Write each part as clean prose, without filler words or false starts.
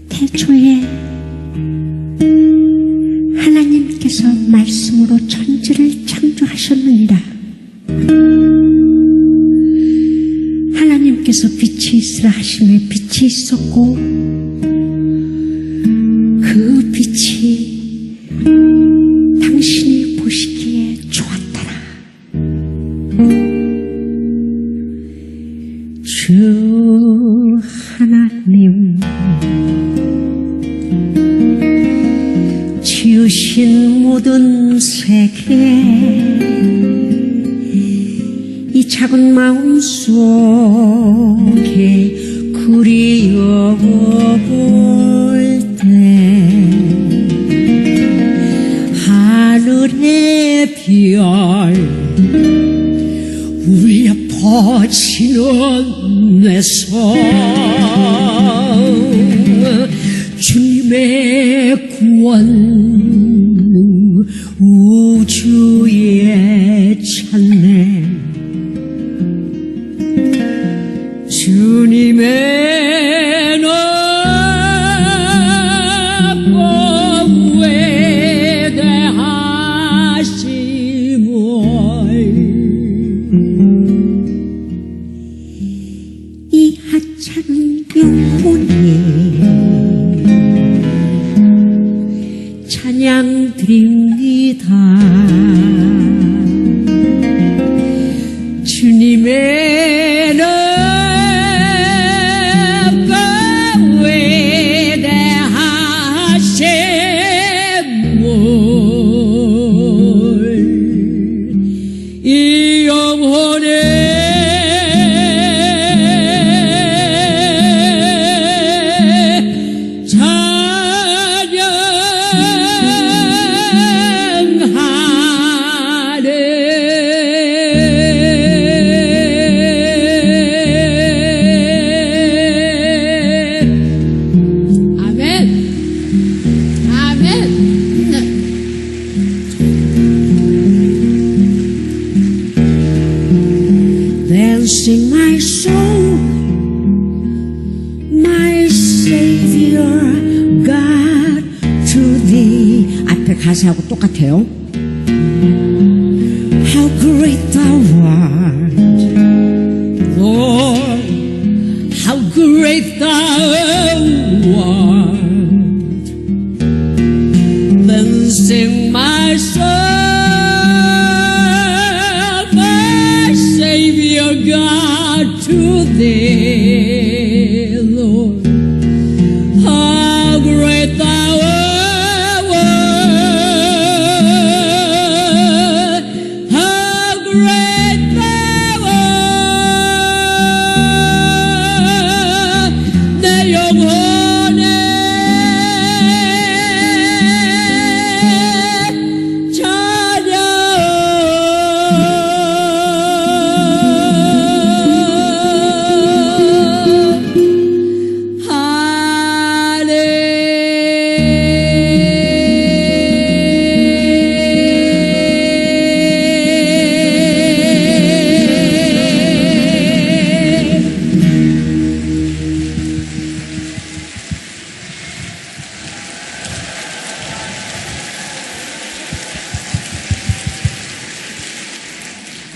태초에 하나님께서 말씀으로 천지를 창조하셨느니라. 하나님께서 빛이 있으라 하심에 빛이 있었고 그 빛이 당신이 보시기에 좋았더라. 주 하나님 지으신 모든 세계 이 작은 마음 속에 그리워볼 때 하늘의 별 울려 퍼지는 내 손 주님의 구원 우주에 찾네. 주님의 높고 외대하심을 이 하찮은 영혼이 찬양 드립니다. 주님의 높고 외대하심을 이 영혼에 Sing my soul, my Savior, God to Thee. 앞에 가사하고 똑같아요. How great Thou art, Lord, how great Thou art. Then sing my soul, God to Thee, Lord, how great Thou art, how great Thou art, 내 영혼에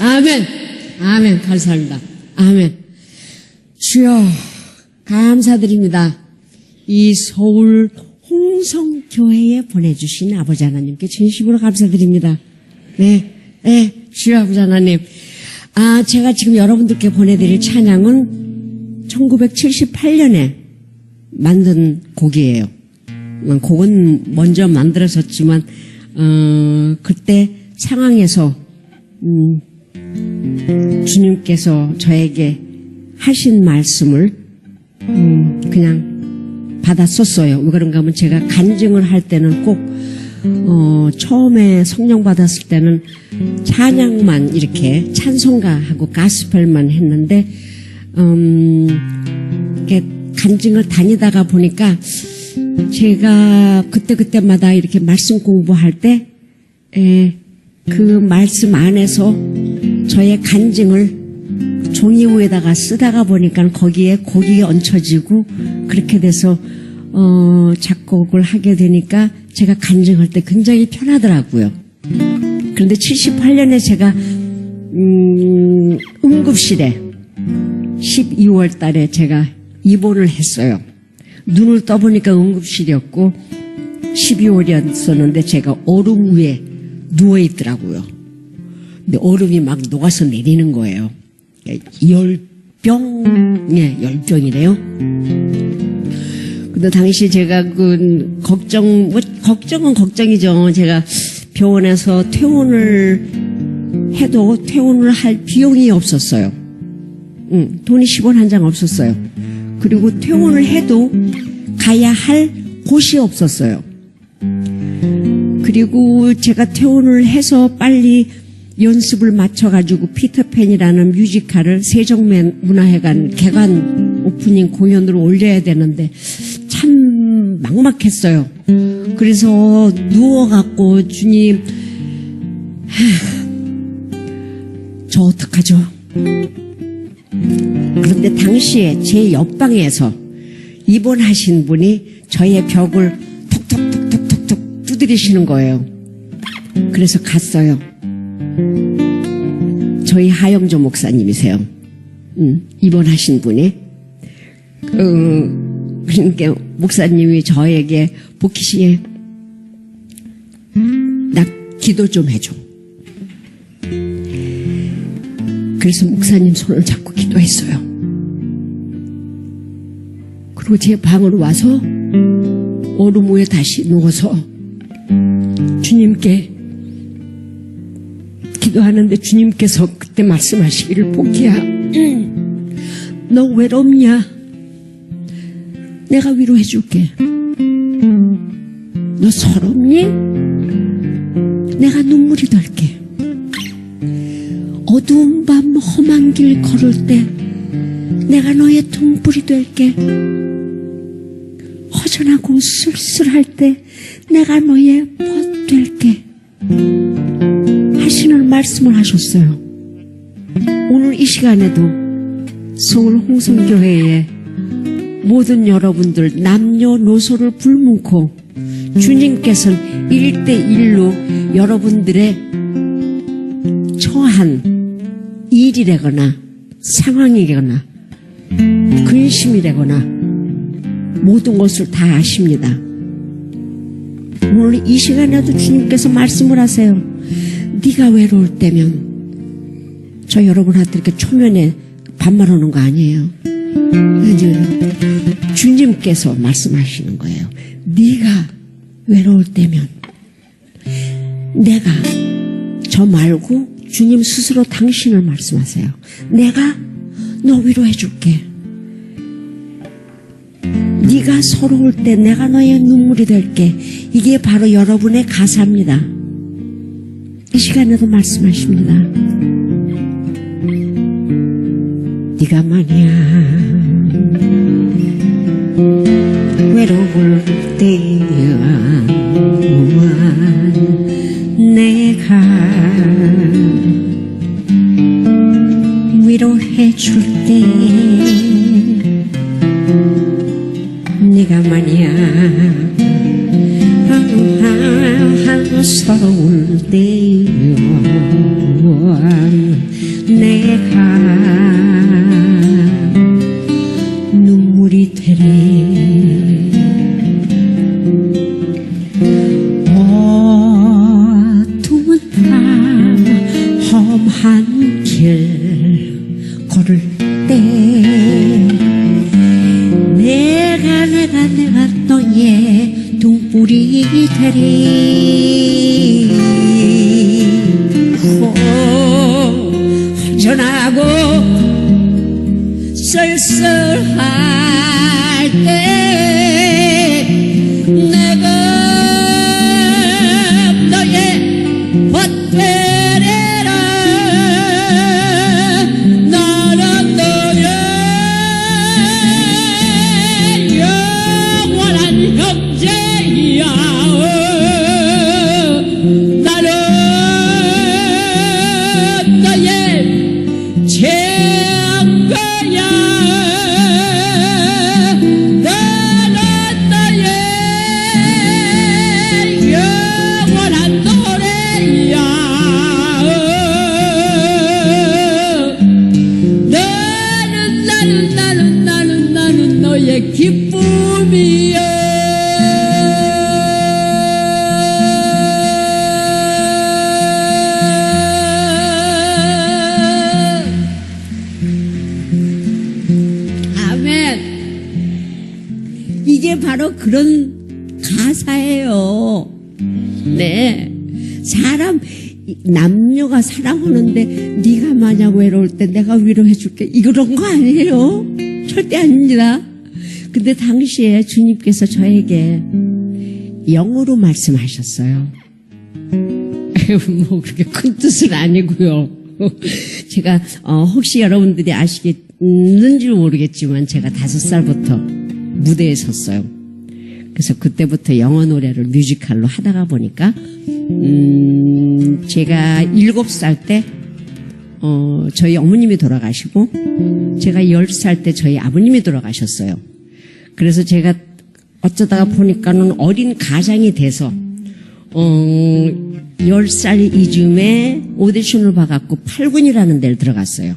아멘. 아멘. 감사합니다. 아멘. 주여, 감사드립니다. 이 서울 홍성교회에 보내주신 아버지 하나님께 진심으로 감사드립니다. 네. 주여 아버지 하나님. 제가 지금 여러분들께 보내드릴 찬양은 1978년에 만든 곡이에요. 곡은 먼저 만들었었지만, 그때 상황에서, 주님께서 저에게 하신 말씀을 그냥 받았었어요. 왜 그런가 하면 제가 간증을 할 때는 꼭 처음에 성령 받았을 때는 찬양만 이렇게 찬송가하고 가스펠만 했는데 이렇게 간증을 다니다가 보니까 제가 그때그때마다 이렇게 말씀 공부할 때, 그 말씀 안에서 저의 간증을 종이 위에다가 쓰다가 보니까 거기에 곡이 얹혀지고 그렇게 돼서, 작곡을 하게 되니까 제가 간증할 때 굉장히 편하더라고요. 그런데 78년에 제가, 응급실에 12월 달에 제가 입원을 했어요. 눈을 떠보니까 응급실이었고 12월이었었는데 제가 얼음 위에 누워있더라고요. 근데 얼음이 막 녹아서 내리는 거예요. 열병이래요. 근데 당시 제가 걱정은 걱정이죠. 제가 병원에서 퇴원을 해도 퇴원을 할 비용이 없었어요. 돈이 10원 한 장 없었어요. 그리고 퇴원을 해도 가야 할 곳이 없었어요. 그리고 제가 퇴원을 해서 빨리 연습을 마쳐가지고 피터팬이라는 뮤지컬을 세종문화회관 개관 오프닝 공연으로 올려야 되는데 참 막막했어요. 그래서 누워갖고 주님, 저 어떡하죠? 그런데 당시에 제 옆방에서 입원하신 분이 저의 벽을 톡톡톡톡톡 두드리시는 거예요. 그래서 갔어요. 저희 하영조 목사님이세요. 입원하신 분이. 그러니까 목사님이 저에게 복희씨 나 기도 좀 해줘. 그래서 목사님 손을 잡고 기도했어요. 그리고 제 방으로 와서 얼음 위에 다시 누워서 주님께 기도하는데 주님께서 그때 말씀하시기를 복희야, 너 외롭냐? 내가 위로해줄게. 너 서럽니? 내가 눈물이 될게. 어두운 밤 험한 길 걸을 때 내가 너의 등불이 될게. 허전하고 쓸쓸할 때 내가 너의 벗 될게 하시는 말씀을 하셨어요. 오늘 이 시간에도 서울 홍성교회에 모든 여러분들 남녀노소를 불문코 주님께서는 1대1로 여러분들의 처한 일이라거나 상황이거나 근심이라거나 모든 것을 다 아십니다. 오늘 이 시간에도 주님께서 말씀을 하세요. 네가 외로울 때면, 저 여러분한테 이렇게 초면에 반말하는 거 아니에요. 주님께서 말씀하시는 거예요. 네가 외로울 때면 내가, 저 말고 주님 스스로 당신을 말씀하세요. 내가 너 위로해 줄게. 네가 서러울 때 내가 너의 눈물이 될게. 이게 바로 여러분의 가사입니다. 이 시간에도 말씀하십니다. 네가 만약 외로울 때야 내가 위로해 줄게. 네가 만약 서러울 때야 내가 눈물이 되리. 어두운 밤 험한 길 걸을 때 내가 너의 등불이 되리. 허전하고 쓸쓸할 때 내가 너의 벗 되리라. 나는 너의 영원한 형 주님이여 이게 바로 그런 가사예요. 네, 사람 남녀가 사랑하는데 네가 만약 외로울 때 내가 위로해줄게 이런 거 아니에요. 절대 아닙니다. 근데 당시에 주님께서 저에게 영어로 말씀하셨어요. 뭐 그렇게 큰 뜻은 아니고요. 제가 혹시 여러분들이 아시겠는지 모르겠지만 제가 5살부터 무대에 섰어요. 그래서 그때부터 영어 노래를 뮤지컬로 하다가 보니까 제가 7살 때 저희 어머님이 돌아가시고 제가 10살 때 저희 아버님이 돌아가셨어요. 그래서 제가 어쩌다가 보니까는 어린 가장이 돼서 10살 이쯤에 오디션을 봐갖고 8군이라는 데를 들어갔어요.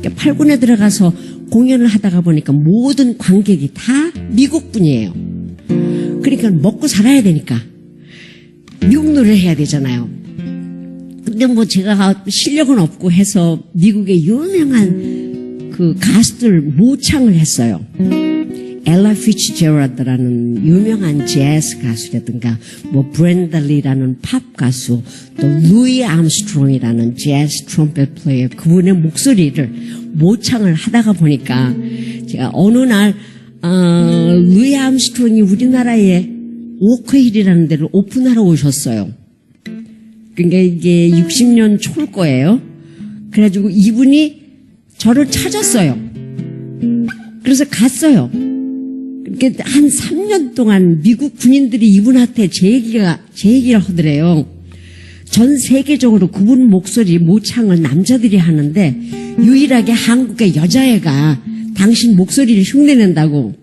8군에 들어가서 공연을 하다가 보니까 모든 관객이 다 미국 분이에요. 그러니까 먹고 살아야 되니까 미국 노래를 해야 되잖아요. 근데 뭐 제가 실력은 없고 해서 미국의 유명한 그 가수들 모창을 했어요. 엘라 피츠제럴드라는 유명한 재즈 가수라든가 뭐 브랜들리라는 팝 가수 또 루이 암스트롱이라는 재즈 트럼펫 플레이어 그분의 목소리를 모창을 하다가 보니까 제가 어느 날 루이 암스트롱이 우리나라에 워크힐이라는 데를 오픈하러 오셨어요. 그러니까 이게 60년 초일 거예요. 그래가지고 이분이 저를 찾았어요. 그래서 갔어요. 그러니까 한 3년 동안 미국 군인들이 이분한테 제 얘기를 하더래요. 전 세계적으로 그분 목소리 모창을 남자들이 하는데 유일하게 한국의 여자애가 당신 목소리를 흉내낸다고.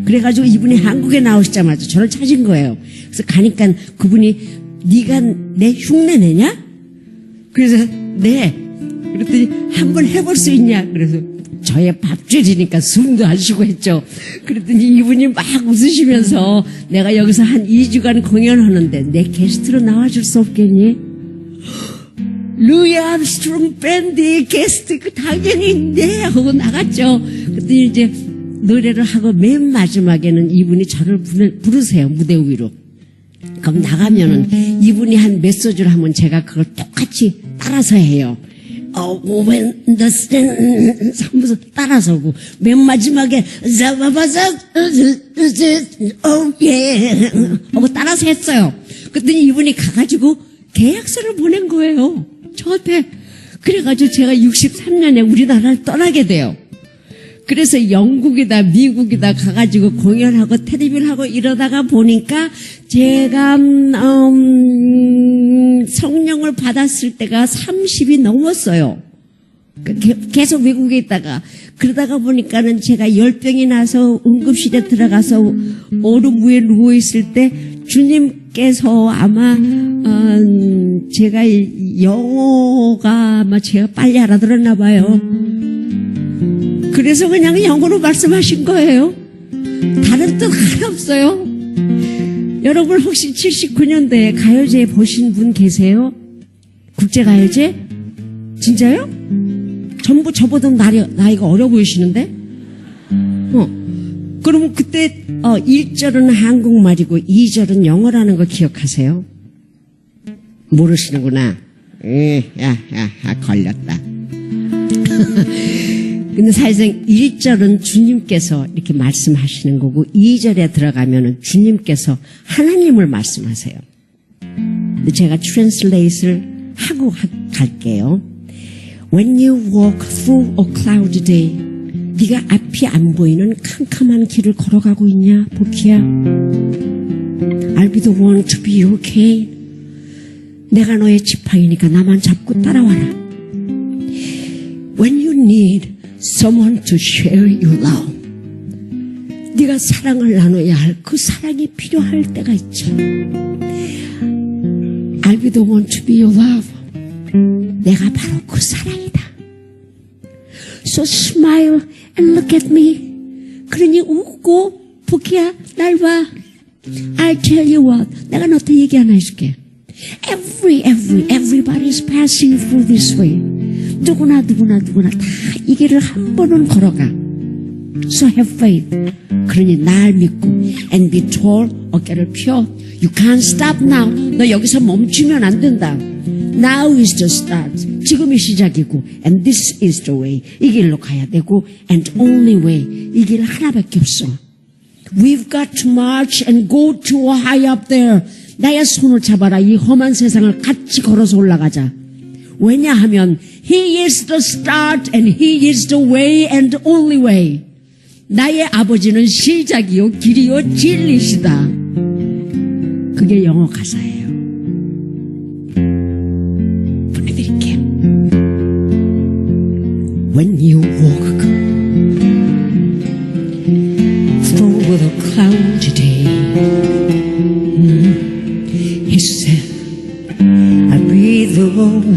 그래가지고 이분이 한국에 나오시자마자 저를 찾은 거예요. 그래서 가니까 그분이 네가 내 흉내내냐? 그래서 네. 그랬더니 한번 해볼 수 있냐? 그래서 저의 밥줄이니까 숨도 안 쉬고 했죠. 그랬더니 이분이 막 웃으시면서 내가 여기서 한 2주간 공연하는데 내 게스트로 나와줄 수 없겠니? 루이 암스트롱 밴드의 게스트 그 당연히 네 하고 나갔죠. 그랬더니 이제 노래를 하고 맨 마지막에는 이분이 저를 부르세요. 무대 위로. 그럼 나가면은 이분이 한 몇 소절 하면 제가 그걸 똑같이 따라서 해요. when the sun 하면서 따라서고 맨 마지막에 자바바자 하고 따라서 했어요. 그랬더니 이분이 가가지고 계약서를 보낸 거예요. 저한테. 그래가지고 제가 63년에 우리나라를 떠나게 돼요. 그래서 영국이다 미국이다 가가지고 공연하고 텔레비를 하고 이러다가 보니까 제가 성령을 받았을 때가 30이 넘었어요. 계속 외국에 있다가 그러다가 보니까는 제가 열병이 나서 응급실에 들어가서 오름 위에 누워있을 때 주님께서 아마 제가 영어가 아마 제가 빨리 알아들었나 봐요. 그래서 그냥 영어로 말씀하신 거예요. 다른 뜻 하나 없어요. 여러분 혹시 79년도에 가요제 보신 분 계세요? 국제가요제? 진짜요? 전부 저보다 나이가 어려 보이시는데? 그러면 그때 1절은 한국말이고 2절은 영어라는 거 기억하세요? 모르시는구나. 걸렸다. 근데 사실상 1절은 주님께서 이렇게 말씀하시는 거고 2절에 들어가면은 주님께서 하나님을 말씀하세요. 근데 제가 트랜슬레이트를 하고 갈게요. When you walk through a cloudy day, 네가 앞이 안 보이는 캄캄한 길을 걸어가고 있냐, 보키야? I'll be the one to be your cane. 내가 너의 지팡이니까 나만 잡고 따라와라. When you need someone to share your love. 네가 사랑을 나눠야 할 그 사랑이 필요할 때가 있죠. I'll be the one to be your love. 내가 바로 그 사랑이다. So smile and look at me. 그러니 웃고 복희야, 날 봐. I'll tell you what. 내가 너한테 얘기 하나 해줄게. Everybody's passing through this way. 누구나 다 이 길을 한 번은 걸어가. So have faith. 그러니 날 믿고 and be tall. 어깨를 펴. You can't stop now. 너 여기서 멈추면 안 된다. Now is the start. 지금이 시작이고 and this is the way. 이 길로 가야 되고 and only way. 이 길 하나밖에 없어. We've got to march and go too high up there. 나의 손을 잡아라. 이 험한 세상을 같이 걸어서 올라가자. 왜냐하면 He is the start and He is the way and only way. 나의 아버지는 시작이요 길이요 진리시다. 그게 영어 가사예요. 보내드릴게요. When you walk through the cloudy day, He said, I'll be the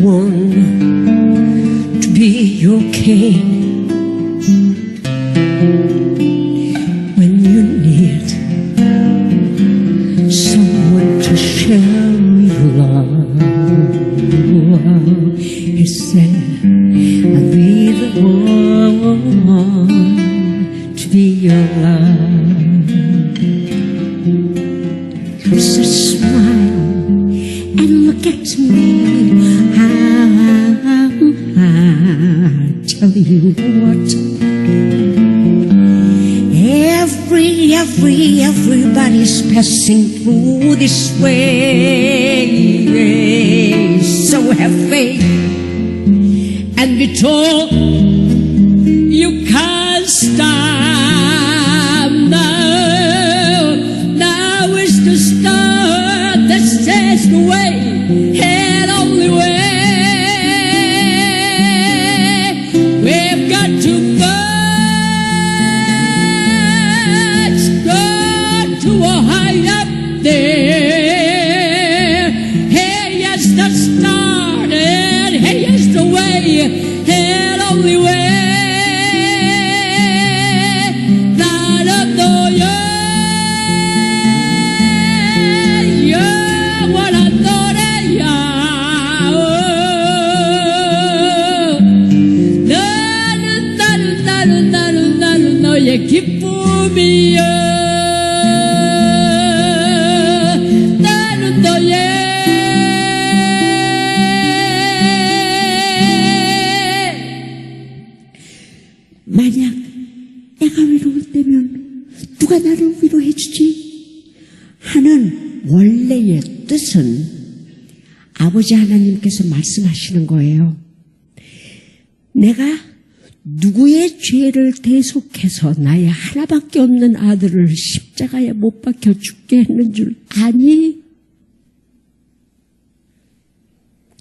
one to be your king. When you need someone to share your love, He said, I'll be the one to be your love. So smile and look at me. I'll tell you what. Everybody's passing through this way. So have faith and be told you can't stop now. Now is the start that says the way and only way. We've got to go high up there. Hey, yes, the start and hey, yes, the way and only way. 나도 영원한 노래야. 나는 너의 기쁨이야. 만약 내가 외로울 때면 누가 나를 위로해 주지? 하는 원래의 뜻은 아버지 하나님께서 말씀하시는 거예요. 내가 누구의 죄를 대속해서 나의 하나밖에 없는 아들을 십자가에 못 박혀 죽게 했는 줄 아니?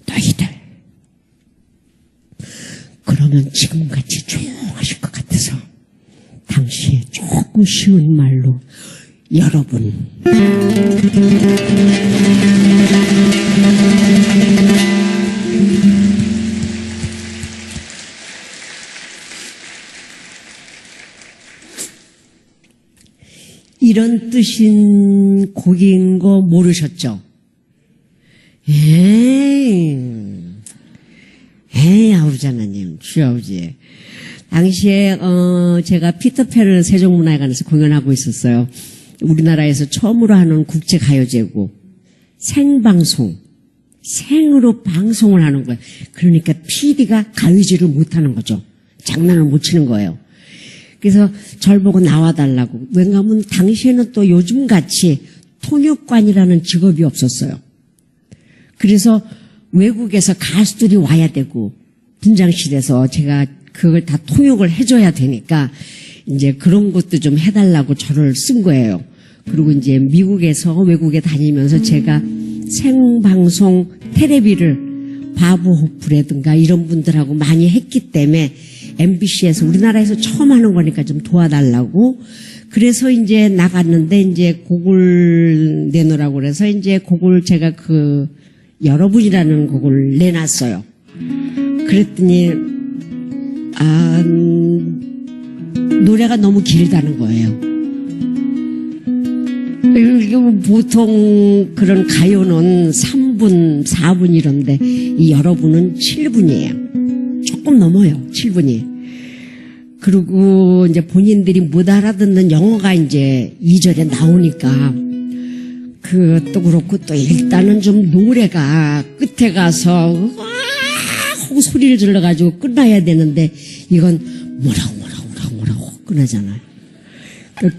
너희들. 그러면 지금같이 조용하실 것 같아서 당시에 조금 쉬운 말로 여러분 이런 뜻인 곡인 거 모르셨죠? 에이, 아버지 하나님, 주여 아버지. 당시에, 제가 피터팬을 세종문화회관에서 공연하고 있었어요. 우리나라에서 처음으로 하는 국제가요제고, 생방송, 생으로 방송을 하는 거예요. 그러니까 PD가 가요제를 못하는 거죠. 장난을 못 치는 거예요. 그래서 절 보고 나와달라고. 왜냐하면 당시에는 또 요즘같이 통역관이라는 직업이 없었어요. 그래서 외국에서 가수들이 와야 되고 분장실에서 제가 그걸 다 통역을 해줘야 되니까 이제 그런 것도 좀 해달라고 저를 쓴 거예요. 그리고 이제 미국에서 외국에 다니면서 제가 생방송 텔레비를 바브 호프라든가 이런 분들하고 많이 했기 때문에 MBC에서 우리나라에서 처음 하는 거니까 좀 도와달라고 그래서 이제 나갔는데 이제 곡을 내놓으라고 그래서 이제 곡을 제가 여러분이라는 곡을 내놨어요. 그랬더니 노래가 너무 길다는 거예요. 보통 그런 가요는 3분, 4분 이런데 이 여러분은 7분이에요. 조금 넘어요. 7분이. 그리고 이제 본인들이 못 알아듣는 영어가 이제 2절에 나오니까 그것도 그렇고 또 일단은 좀 노래가 끝에 가서 와 하고 소리를 질러가지고 끝나야 되는데 이건 뭐라고 끝나잖아요.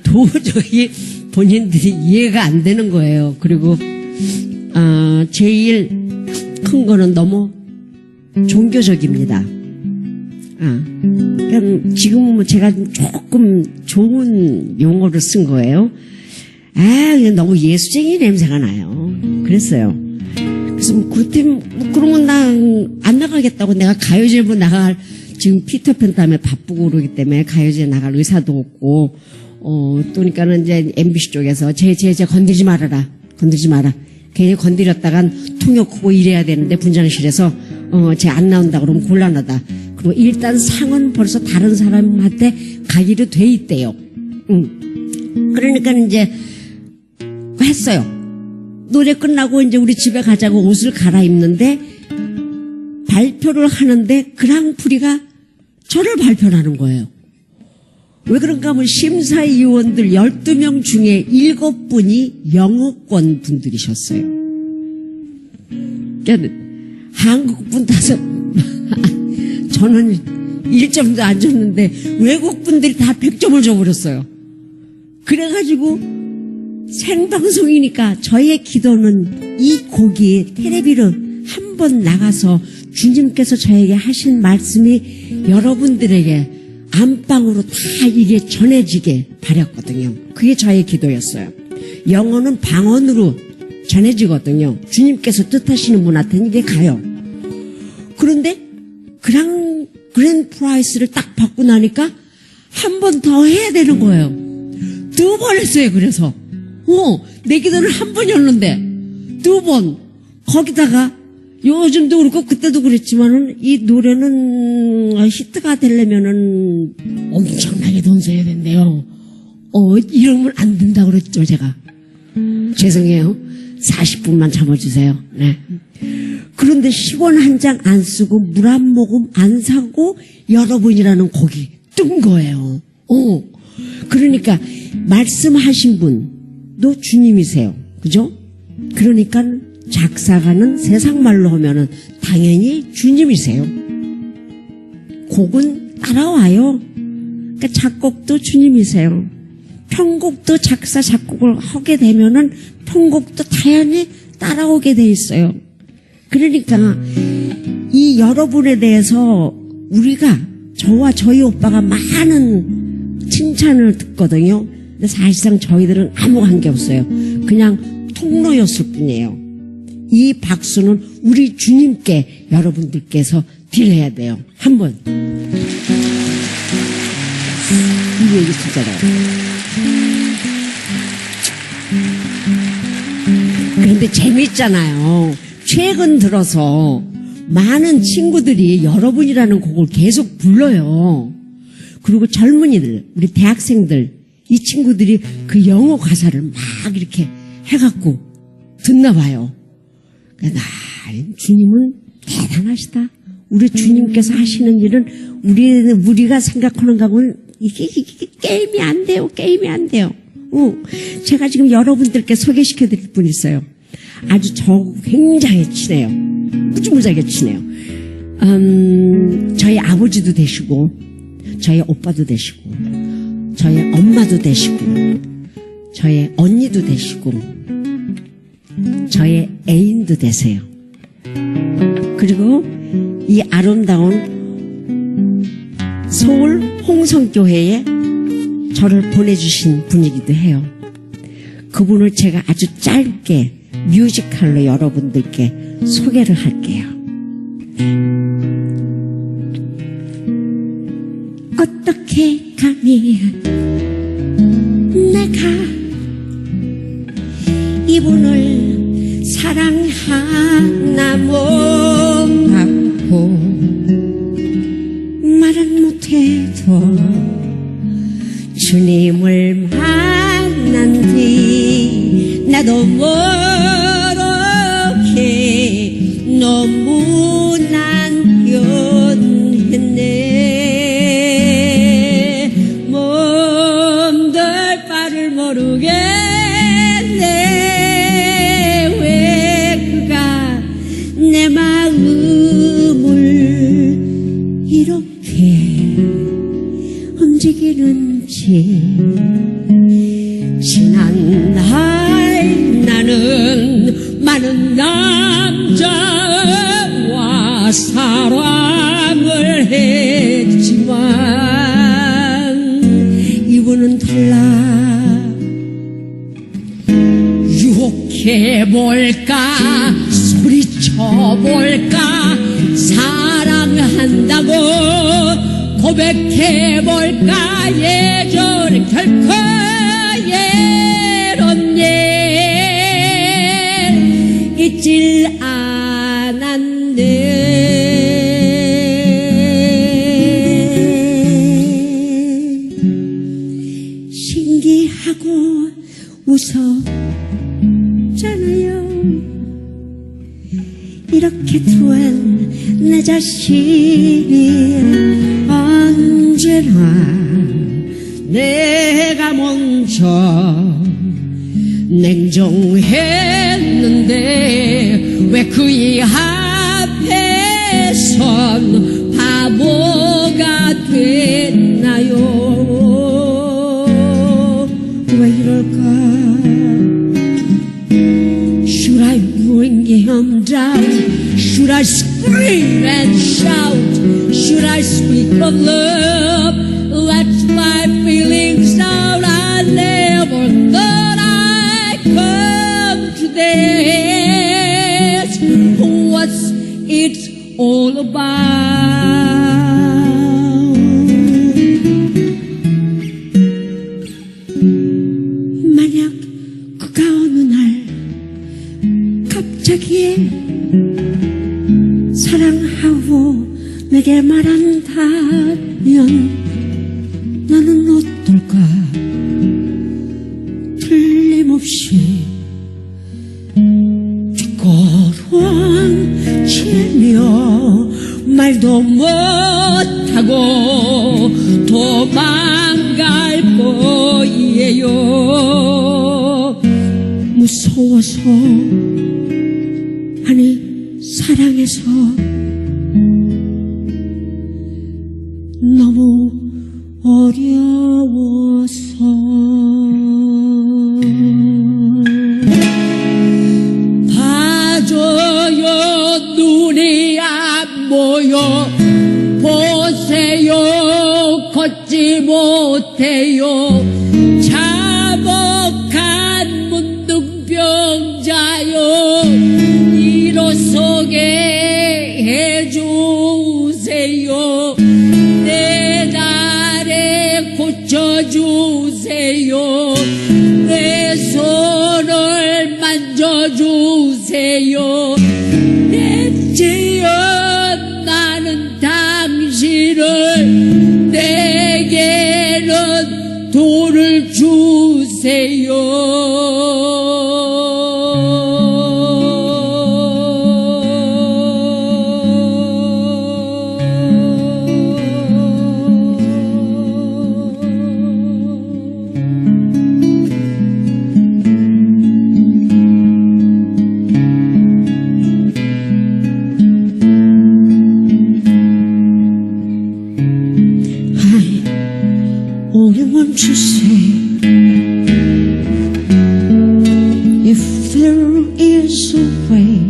도저히 본인들이 이해가 안 되는 거예요. 그리고 제일 큰 거는 너무 종교적입니다. 그러니까 지금 제가 조금 좋은 용어를 쓴 거예요. 너무 예수쟁이 냄새가 나요. 그랬어요. 그래서 그러면 나 안 나가겠다고 내가 가요제에 나갈 지금 피터팬 때문에 바쁘고 그러기 때문에 가요제에 나갈 의사도 없고 그러니까는 이제 MBC 쪽에서 제 건드리지 말아라. 건드리지 마라. 괜히 건드렸다간 통역 크고 이래야 되는데 분장실에서 쟤 안 나온다 그러면 곤란하다. 그리고 일단 상은 벌써 다른 사람한테 가기로 돼 있대요. 그러니까 이제 했어요. 노래 끝나고 이제 우리 집에 가자고 옷을 갈아입는데 발표를 하는데 그랑프리가 저를 발표하는 거예요. 왜 그런가 하면 심사위원들 12명 중에 7분이 영어권 분들이셨어요. 그러니까 한국분 5, 저는 1점도 안 줬는데 외국분들이 다 100점을 줘버렸어요. 그래가지고 생방송이니까 저의 기도는 이 곡이 텔레비로 한번 나가서 주님께서 저에게 하신 말씀이 여러분들에게 안방으로 다 이게 전해지게 바랬거든요. 그게 저의 기도였어요. 영어는 방언으로 전해지거든요. 주님께서 뜻하시는 분한테는 이게 가요. 그런데 그랜 프라이스를 딱 받고 나니까 한 번 더 해야 되는 거예요. 2번 했어요. 그래서 내 기도는 한 번이었는데 2번 거기다가 요즘도 그렇고 그때도 그랬지만은 이 노래는 히트가 되려면은 엄청나게 돈 써야 된대요. 이러면 안 된다 그랬죠 제가. 죄송해요. 40분만 참아주세요. 네. 그런데 10원 한 장 안 쓰고 물 한 모금 안 사고 여러분이라는 곡이 뜬 거예요. 그러니까 말씀하신 분도 주님이세요. 그죠? 그러니까 작사가는 세상 말로 하면은 당연히 주님이세요. 곡은 따라와요. 그러니까 작곡도 주님이세요. 편곡도 작사 작곡을 하게 되면은 편곡도 당연히 따라오게 돼 있어요. 그러니까 이 여러분에 대해서 우리가 저와 저희 오빠가 많은 칭찬을 듣거든요. 근데 사실상 저희들은 아무 관계 없어요. 그냥 통로였을 뿐이에요. 이 박수는 우리 주님께 여러분들께서 드려야 돼요. 한번. 이 얘기 진짜요. 그런데 재밌잖아요. 최근 들어서 많은 친구들이 여러분이라는 곡을 계속 불러요. 그리고 젊은이들, 우리 대학생들, 이 친구들이 그 영어 가사를 막 이렇게 해갖고 듣나 봐요. 주님은 대단하시다. 우리 주님께서 하시는 일은 우리가 생각하는 거하고는 이게 게임이 안 돼요. 게임이 안 돼요. 제가 지금 여러분들께 소개시켜 드릴 분 있어요. 아주 굉장히 친해요. 무지무지하게 친해요. 저희 아버지도 되시고 저희 오빠도 되시고 저희 엄마도 되시고 저희 언니도 되시고 저의 애인도 되세요. 그리고 이 아름다운 서울 홍성교회에 저를 보내주신 분이기도 해요. 그분을 제가 아주 짧게 뮤지컬로 여러분들께 소개를 할게요. 어떻게 감히 내가 이분을 사랑하나 못하고 말은 못해도 주님을 만난 뒤 나도 모르게 너무 난견했네. 몸둘 바를 모르겠네. 왜 그가 내 마음을 이렇게 움직이는지. 지난 날 나는 많은 남자와 사랑을 했지만 이분은 달라. 유혹해볼까 소리쳐볼까 사랑한다고 고백해볼까 예전 결코 예론 예 잊질 않았네. 신기하고 무섭잖아요. 이렇게 된 내 자신이 언제나 내가 먼저 냉정했는데 왜 그의 앞에선 바보가 됐나요? 왜 이럴까? Should I bring him down? Should I scream and shout? Should I speak of love? Let my feelings out. I never thought I'd come to this. What's it all about? 만약 그가 어느 날 갑자기 사랑하고 내게 말한다면 나는 어떨까? 틀림없이 뒷걸음치며 말도 못하고 도망갈 거예요. 무서워서 아니 사랑해서 너무 어려워서. 봐줘요 눈이 안 보여 보세요 걷지 못해요 자복한 문둥병자요 일어서게 해주세요 내 다리 고쳐주세요 내 손을 만져주세요 내지연 나는 당신을 내게는 돈을 주세요. Only want to say, if there is a way,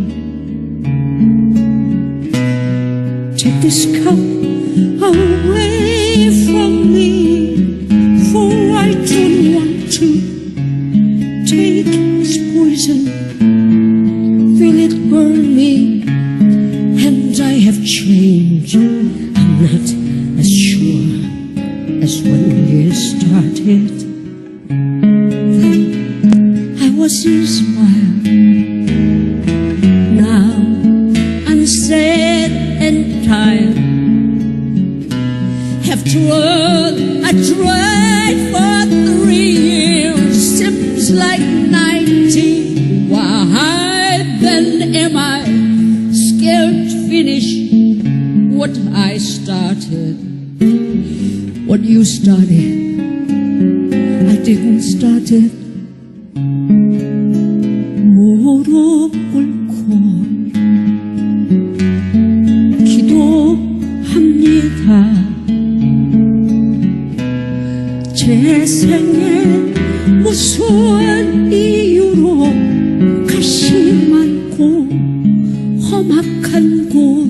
take this cup away from me, for I don't want to take this poison, feel it burn me, and I have changed. I'm not as sure as when you started. Then I was inspired. Now I'm sad and tired. Have tried, I tried for 3 years. Seems like 90. Why then am I scared to finish what I started? What you started, I didn't start it. 무릎 꿇고 기도합니다. 제 생에 무슨 이유로 가시 많고 험악한 곳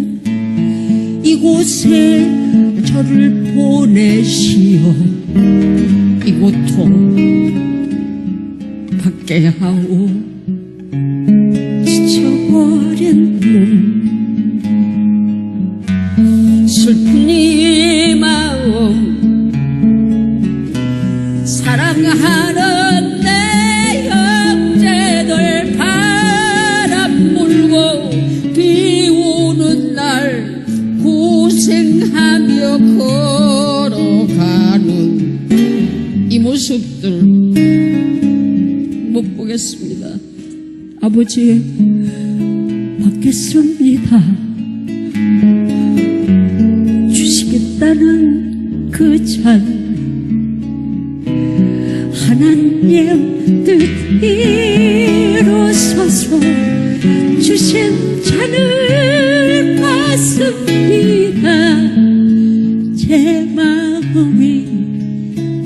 이곳에 저를 보내시어 이 고통 받게 하오. 지쳐버린 몸 슬픈 이 마음 사랑하는 내 형제들 바람 불고 비 오는 날 고생하며 걸어가는 이 모습들 못 보겠습니다. 아버지 받겠습니다. 주시겠다는 그 잔 하나님 뜻 이루소서. 주신 잔을 받습니다. 제 마음이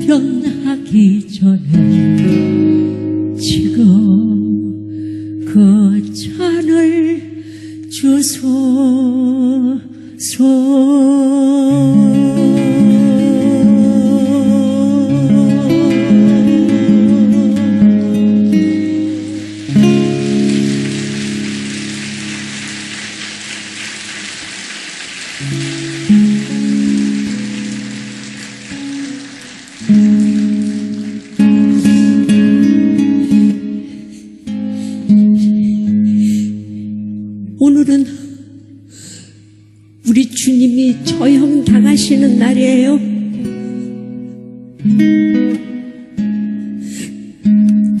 변하기 전에 지금 그 잔을 주소서. 오늘은 우리 주님이 처형당하시는 날이에요.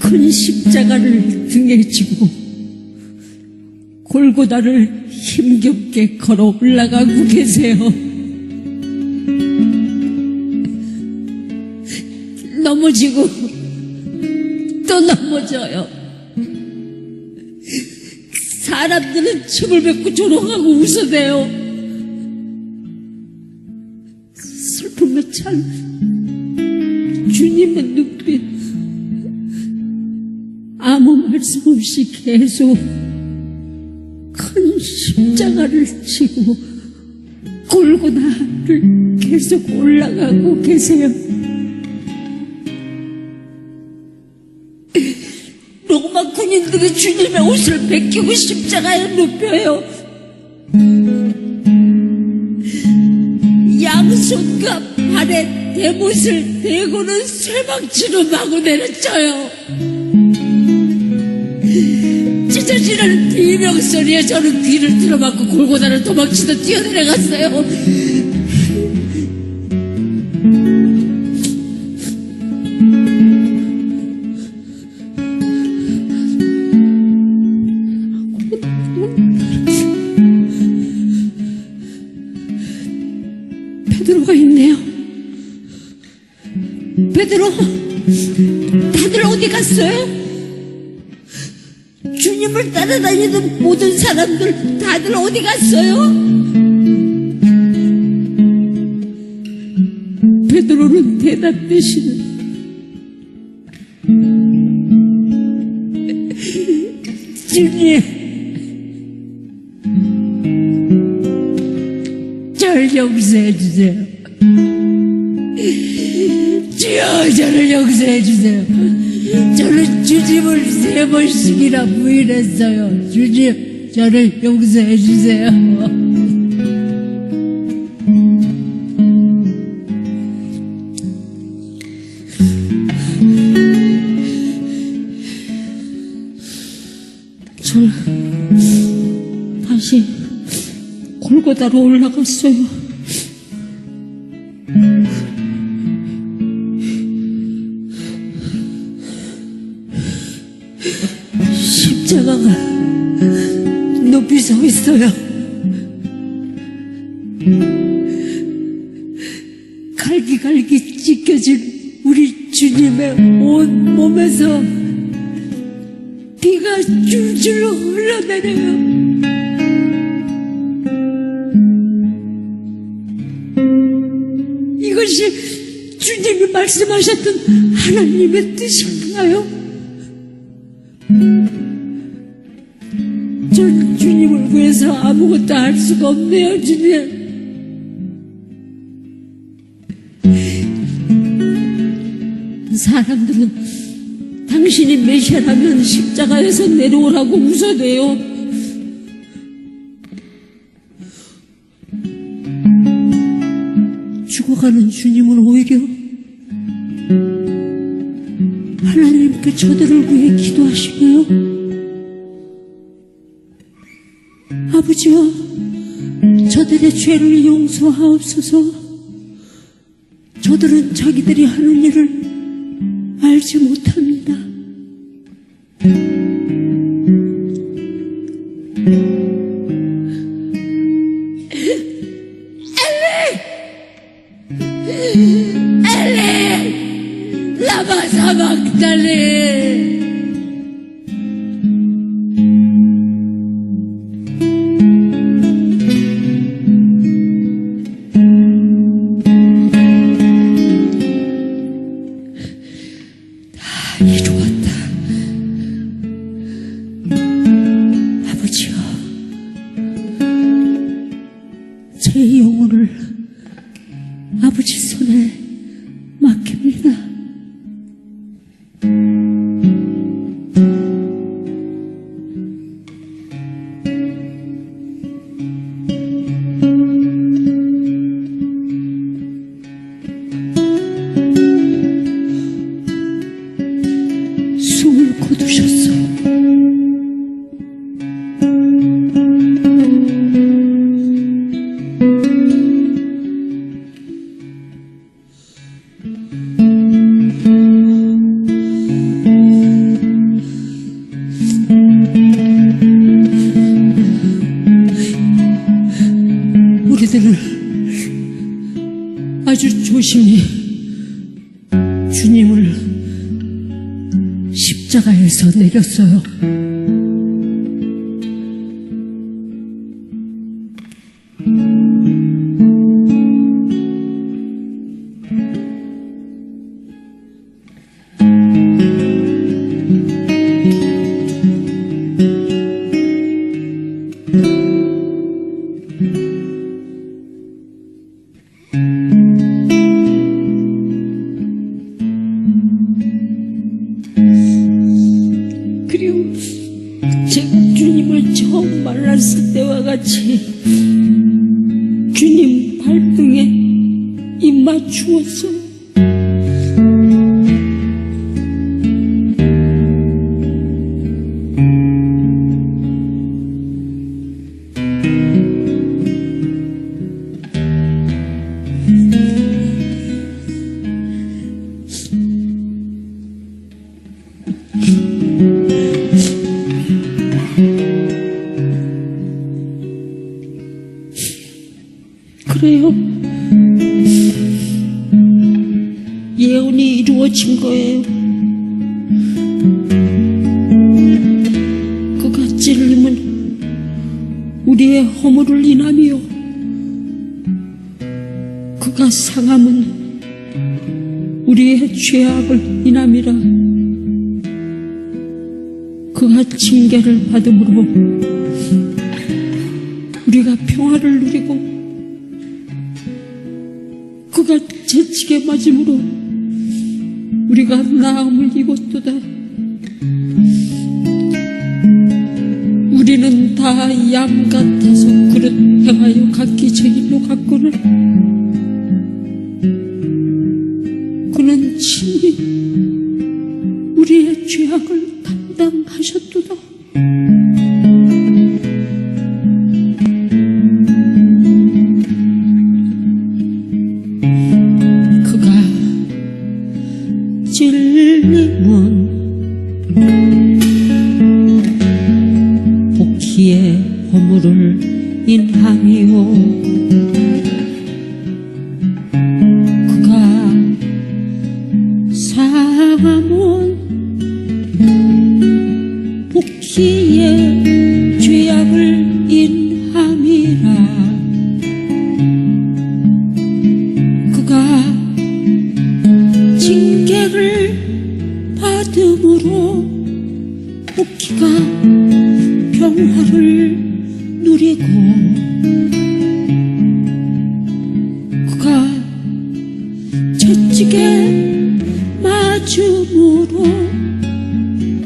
큰 십자가를 등에 지고 골고다를 힘겹게 걸어 올라가고 계세요. 넘어지고 또 넘어져요. 사람들은 침을 뱉고 조롱하고 웃어대요. 슬픔에 찬 주님의 눈빛, 아무 말씀 없이 계속 큰 십자가를 지고 골고다를 계속 올라가고 계세요. 로마 군인들이 주님의 옷을 벗기고 십자가에 눕혀요. 양손과 발에 대못을 대고는 쇠망치로 마구 내려쳐요. 찢어지는 비명소리에 저는 귀를 틀어막고 골고다를 도망치다 뛰어내려갔어요. 베드로가 있네요. 베드로, 다들 어디 갔어요? 주님을 따라다니던 모든 사람들 다들 어디 갔어요? 베드로는 대답 대신 주님, 절 용서해 주세요. 주여, 저를 용서해 주세요. 저는 주님을 3번씩이나 부인했어요. 주님, 저를 용서해 주세요. 저는 다시 골고다로 올라갔어요. 십자가가 높이 서 있어요. 갈기갈기 찢겨진 우리 주님의 온 몸에서 피가 줄줄 흘러내려요. 이것이 주님이 말씀하셨던 하나님의 뜻인가요? 전 주님을 위해서 아무것도 할 수가 없네요, 주님. 사람들은 당신이 메시아라면 십자가에서 내려오라고 웃어대요. 죽어가는 주님은 오히려 하나님께 저들을 위해 기도하시고요. 아버지여, 저들의 죄를 용서하옵소서. 저들은 자기들이 하는 일을 알지 못합니다. 엘리 라마 사박달리. 이루었다. 아버지여, 제 영혼을 아버지 손에 맡깁니다. 숨을 거두셨어. 우리들은 아주 조심히 주님을 십자가에서 내렸어요. 그리고 제가 주님을 처음 만났을 때와 같이 주님 발등에 입 맞추었어요. 그래요. 예언이 이루어진 거예요. 그가 찔림은 우리의 허물을 인하며 그가 상함은 우리의 죄악을 인함이라. 그가 징계를 받음으로 우리가 평화를 누리고 그가 채찍에 맞음으로 우리가 나음을 입었도다. 우리는 다 양 같아서 그릇 행하여 각기 제 길로 갔거늘 그는 친히 우리의 죄악을 담당하셨도다. 찔림은 보물을 인함이요 그가 상함은 복희의 죄악을 인함이라 그가 징계를 받음으로 복희가 평화를 누리고 그가 채찍에 맞음으로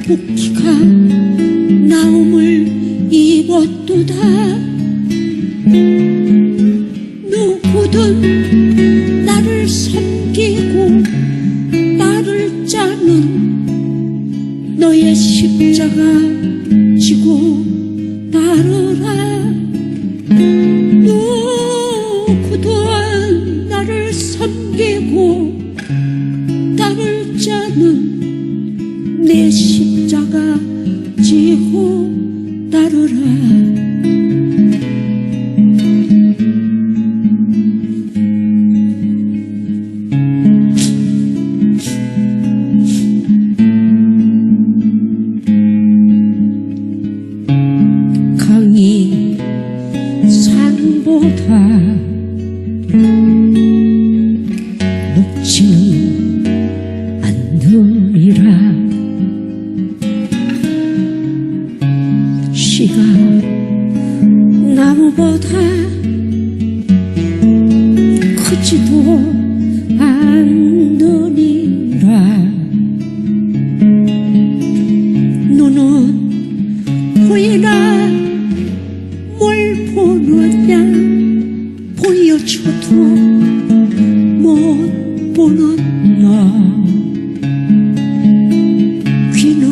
복희가 나음을 입었도다 누구든 나를 섬기고 나를 짜는 너의 십자가 지고 따르라 누구든 나를 섬기고 나를 짜는 내 십자가 지고 따르라 강이 산보다 높지는 않으리라 씨가 나무보다 크지도 않으리라 눈은 보이나 뭘 보느냐 보여줘도 못 보는 너 귀는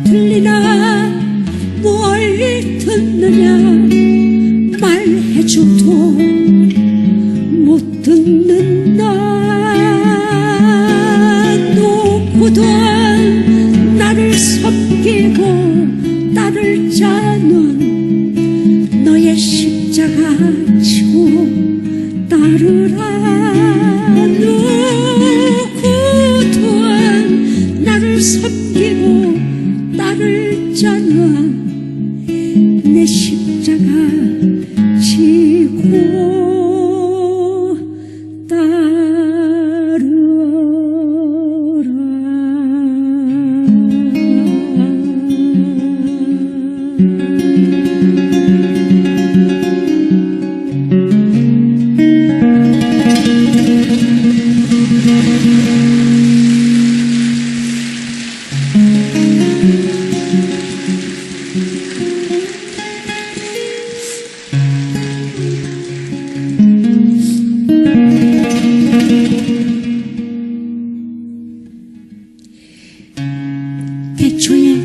들리나 뭘 듣느냐 말해줘도 못 듣는 나 누구든 나를 섬기고 나를 짜는 너의 십자가 지고 따르라 누구든 나를 섬기고 나를 짜는 내 십자가 지고 따르라 태초에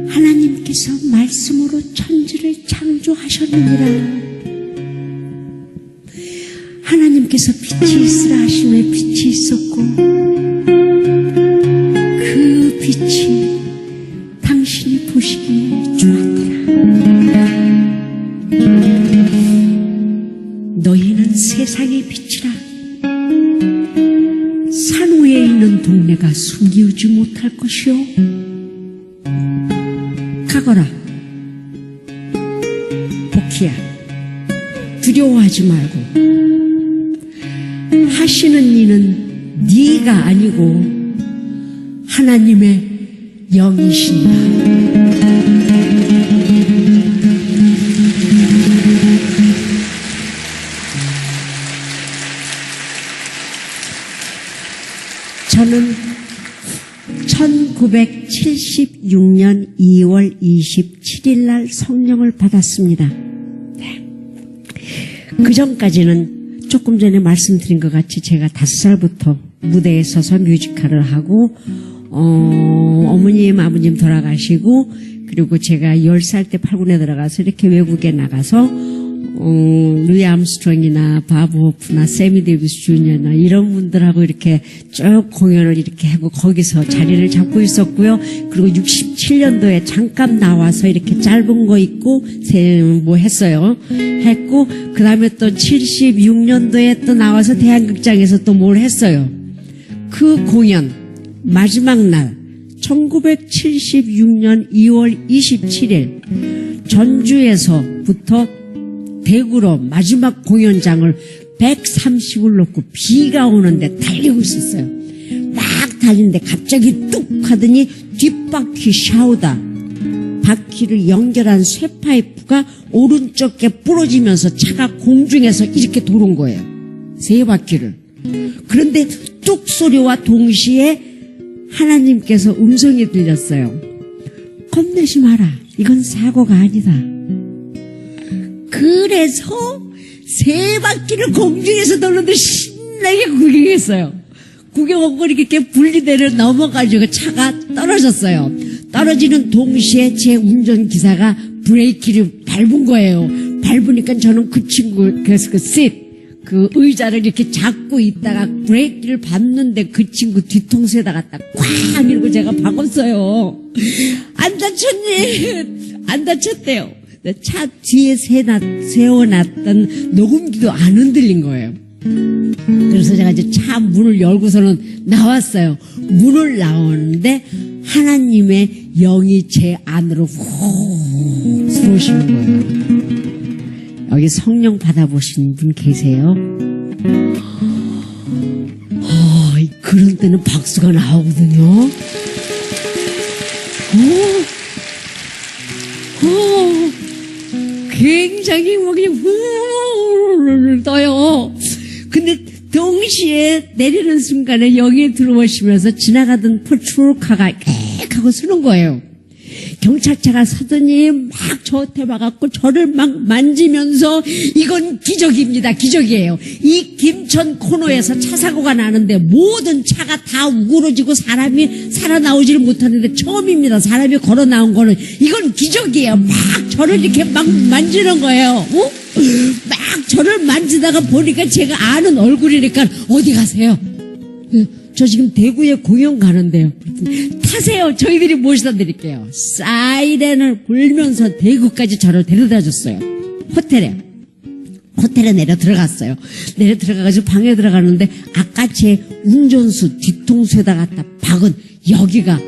하나님께서 말씀으로 천지를 창조하셨느니라 하나님께서 빛이 있으라 하심에 빛이 있었고 그 빛이 당신이 보시기에 좋았더라 너희는 세상의 빛이라 산 위에 있는 동네가 숨기우지 못할 것이요 가거라 복희야 두려워하지 말고 하시는 이는 네가 아니고 하나님의 영이신다 저는 1976년 2월 27일 날 성령을 받았습니다. 네. 그 전까지는 조금 전에 말씀드린 것 같이 제가 5살부터 무대에 서서 뮤지컬을 하고 어머님 아버님 돌아가시고 그리고 제가 10살 때 팔군에 들어가서 이렇게 외국에 나가서 루이 암스트롱이나 바브 호프나 세미 데이비스 주니어나 이런 분들하고 이렇게 쭉 공연을 이렇게 하고 거기서 자리를 잡고 있었고요. 그리고 67년도에 잠깐 나와서 이렇게 짧은 거 있고 뭐 했어요. 했고 그 다음에 또 76년도에 또 나와서 대한극장에서 또 뭘 했어요. 그 공연 마지막 날 1976년 2월 27일 전주에서부터 대구로 마지막 공연장을 130을 놓고 비가 오는데 달리고 있었어요. 막 달리는데 갑자기 뚝 하더니 뒷바퀴 샤우다 바퀴를 연결한 쇠파이프가 오른쪽에 부러지면서 차가 공중에서 이렇게 도는 거예요. 세 바퀴를. 그런데 뚝 소리와 동시에 하나님께서 음성이 들렸어요. 겁내지 마라. 이건 사고가 아니다. 그래서 세 바퀴를 공중에서 돌는데 신나게 구경했어요. 구경하고 이렇게 분리대를 넘어가지고 차가 떨어졌어요. 떨어지는 동시에 제 운전기사가 브레이크를 밟은 거예요. 밟으니까 저는 그 친구, 그래서 그 의자를 이렇게 잡고 있다가 브레이크를 밟는데 그 친구 뒤통수에다가 딱 쾅 이러고 제가 박았어요. 안 다쳤니? 안 다쳤대요. 차 뒤에 세워놨던 녹음기도 안 흔들린 거예요. 그래서 제가 이제 차 문을 열고서는 나왔어요. 문을 나오는데 하나님의 영이 제 안으로 훅 들어오시는 거예요. 여기 성령 받아보신 분 계세요? 그런 때는 박수가 나오거든요. 굉장히 뭐 그냥 훌 떠요. 근데 동시에 내리는 순간에 영이 들어오시면서 지나가던 포트롤카가 꽥 하고 서는 거예요. 경찰차가 서더니 막 저한테 와갖고 저를 막 만지면서 이건 기적입니다. 기적이에요. 이 김천 코너에서 차 사고가 나는데 모든 차가 다 우그러지고 사람이 살아나오지를 못하는데 처음입니다. 사람이 걸어 나온 거는 이건 기적이에요. 막 저를 이렇게 막 만지는 거예요. 막 저를 만지다가 보니까 제가 아는 얼굴이니까 어디 가세요? 저 지금 대구에 공연 가는데요. 타세요. 저희들이 모셔다 드릴게요. 사이렌을 불면서 대구까지 저를 데려다 줬어요. 호텔에 내려 들어갔어요. 내려 들어가가지고 방에 들어가는데 아까 제 운전수 뒤통수에다 갖다 박은 여기가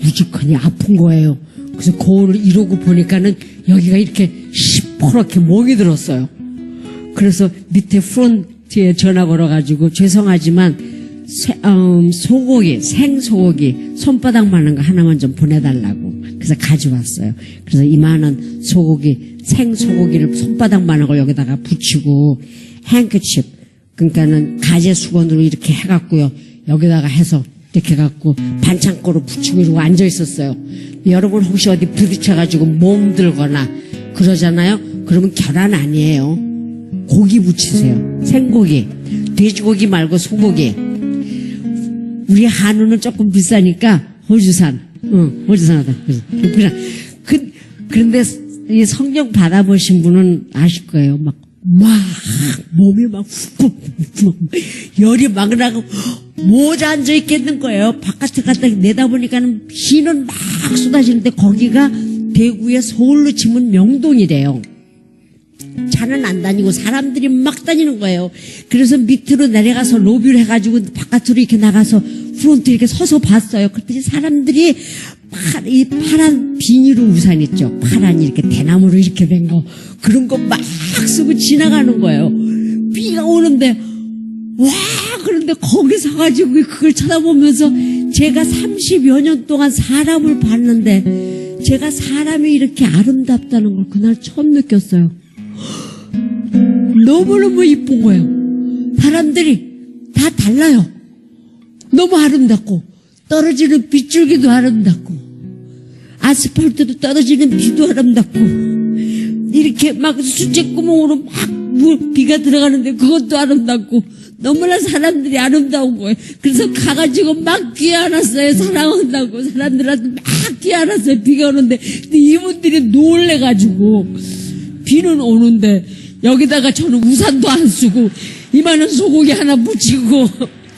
우직하니 아픈 거예요. 그래서 거울을 이러고 보니까는 여기가 이렇게 시퍼렇게 멍이 들었어요. 그래서 밑에 프론트에 전화 걸어가지고 죄송하지만 소고기, 생소고기 손바닥만한 거 하나만 좀 보내달라고. 그래서 가져왔어요. 그래서 이만한 소고기, 생소고기를 손바닥만한 걸 여기다가 붙이고 행크칩, 그러니까는 가재 수건으로 이렇게 해갖고요. 여기다가 해서 이렇게 해갖고 반창고로 붙이고 이러고 앉아 있었어요. 여러분 혹시 어디 부딪혀가지고 몸 들거나 그러잖아요? 그러면 결함 아니에요. 고기 붙이세요. 생고기. 돼지고기 말고 소고기. 우리 한우는 조금 비싸니까 호주산. 호주산하다. 그런데 이 성령 받아보신 분은 아실 거예요. 막 몸이 막 훅 열이 막 나고 못 앉아 있겠는 거예요. 바깥에 갔다 내다보니까는 비는 막 쏟아지는데 거기가 대구의 서울로 치면 명동이래요. 차는 안 다니고 사람들이 막 다니는 거예요. 그래서 밑으로 내려가서 로비를 해가지고 바깥으로 이렇게 나가서 프론트 이렇게 서서 봤어요. 그랬더니 사람들이 이 파란 비닐 우산 있죠. 파란 이렇게 대나무로 이렇게 된 거 그런 거 막 쓰고 지나가는 거예요. 비가 오는데 와 그런데 거기 서가지고 그걸 쳐다보면서 제가 30여 년 동안 사람을 봤는데 제가 사람이 이렇게 아름답다는 걸 그날 처음 느꼈어요. 너무너무 이쁜 거예요. 사람들이 다 달라요. 너무 아름답고 떨어지는 빗줄기도 아름답고 아스팔트도 떨어지는 비도 아름답고 이렇게 막 수채구멍으로 막 비가 들어가는데 그것도 아름답고 너무나 사람들이 아름다운 거예요. 그래서 가가지고 막 귀안았어요. 사랑한다고 사람들한테 막 귀안았어요. 비가 오는데 근데 이분들이 놀래가지고 비는 오는데 여기다가 저는 우산도 안 쓰고 이만한 소고기 하나 묻히고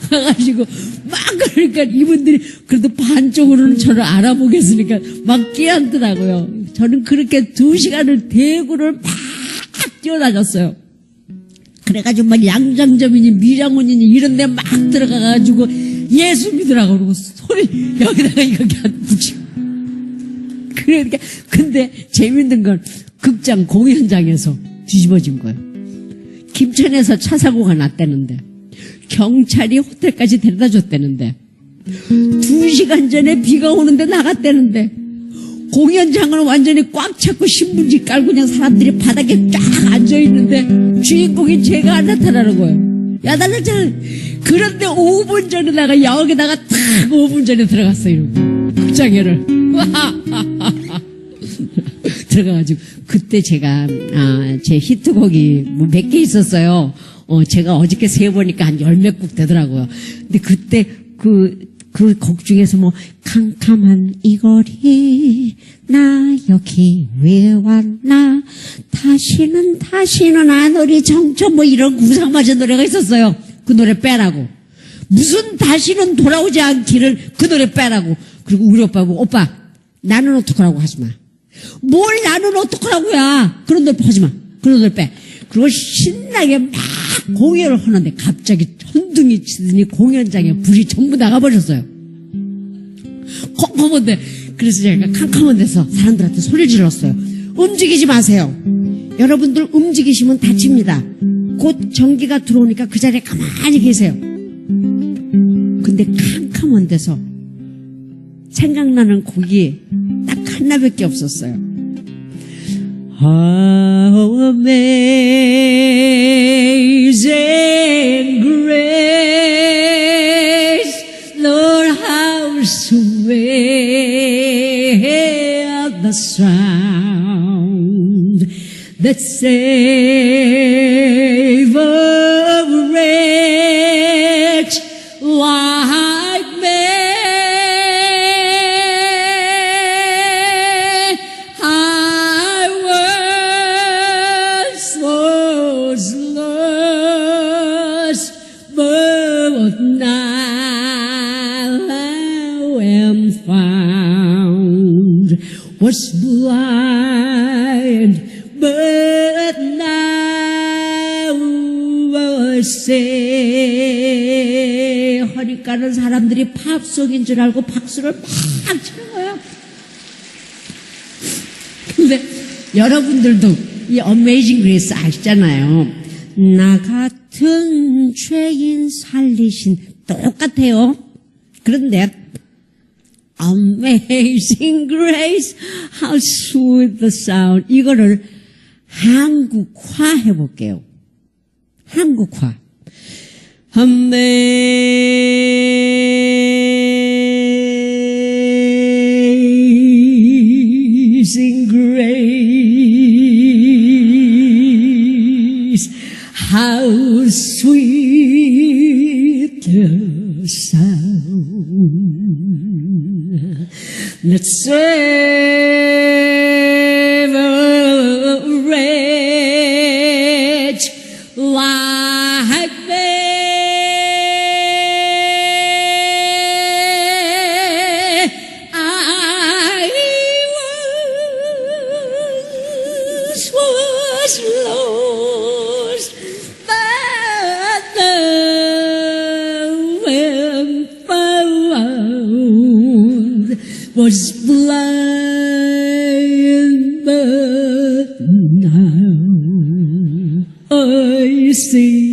가가지고 막 그러니까 이분들이 그래도 반쪽으로는 저를 알아보겠으니까 막 끼얹더라고요. 저는 그렇게 2시간을 대구를 막 뛰어다녔어요. 그래가지고 막 양장점이니 밀양원이니 이런 데 막 들어가가지고 예수 믿으라고 그러고 소리 여기다가 이렇게 붙이고. 그러니까 근데 재밌는 건 극장 공연장에서 뒤집어진 거예요. 김천에서 차 사고가 났다는데 경찰이 호텔까지 데려다 줬다는데 2시간 전에 비가 오는데 나갔다는데 공연장을 완전히 꽉 찼고 신문지 깔고 그냥 사람들이 바닥에 쫙 앉아있는데 주인공이 제가 안 나타나는 거예요. 야단났잖아. 그런데 5분 전에 나가 여기다가 딱 5분 전에 들어갔어요. 극장에를 들어가가지고 그때 제가 제 히트곡이 뭐 몇 개 있었어요. 제가 어저께 세어보니까 한 10몇 곡 되더라고요. 근데 그때 그 곡 중에서 뭐 캄캄한 이 거리 나 여기 왜 왔나 다시는 안 오리 정처 뭐 이런 구상맞은 노래가 있었어요. 그 노래 빼라고. 무슨 다시는 돌아오지 않기를 그 노래 빼라고. 그리고 우리 오빠 보고 오빠 나는 어떡하라고 하지마. 뭘 나는 어떡하라고야. 그런 노래 하지마. 그런 노래 빼. 그리고 신나게 막 공연을 하는데 갑자기 천둥이 치더니 공연장에 불이 전부 나가버렸어요. 컴컴한데 그래서 제가 캄캄한 데서 사람들한테 소리를 질렀어요. 움직이지 마세요. 여러분들 움직이시면 다칩니다. 곧 전기가 들어오니까 그 자리에 가만히 계세요. 근데 캄캄한 데서 생각나는 곡이 딱 하나밖에 없었어요. How amazing grace, Lord, how sweet the sound that saved a wretch like me. But now am found, was blind, but now I see. 하니까는 사람들이 팝송인 줄 알고 박수를 막 치는 거예요. 근데 여러분들도 이 Amazing Grace 아시잖아요. 나 같은 죄인 살리신 똑같아요. 그런데 Amazing Grace, how sweet the sound. 이거를 한국화 해볼게요. 한국화. Amazing Grace, how sweet the sound that saved a wretch like me. I was lost, but now am found, was blind, but now I see.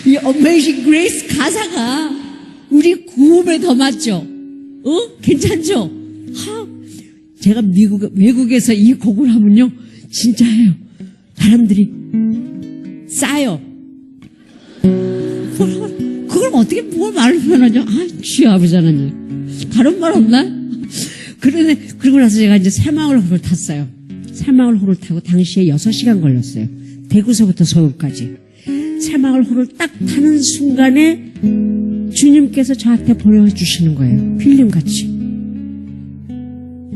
이 Amazing Grace 가사가 우리 구음에 더 맞죠? 괜찮죠? 제가 외국에서 이 곡을 하면요, 진짜예요. 사람들이 싸요. 그걸 어떻게 뭘 말을 표현하냐? 주여 아버지 하나님. 다른 말 없나? 그러고 나서 제가 이제 새마을호를 탔어요. 새마을호를 타고 당시에 6시간 걸렸어요. 대구서부터 서울까지. 새마을호를 딱 타는 순간에 주님께서 저한테 보여주시는 거예요. 필름같이.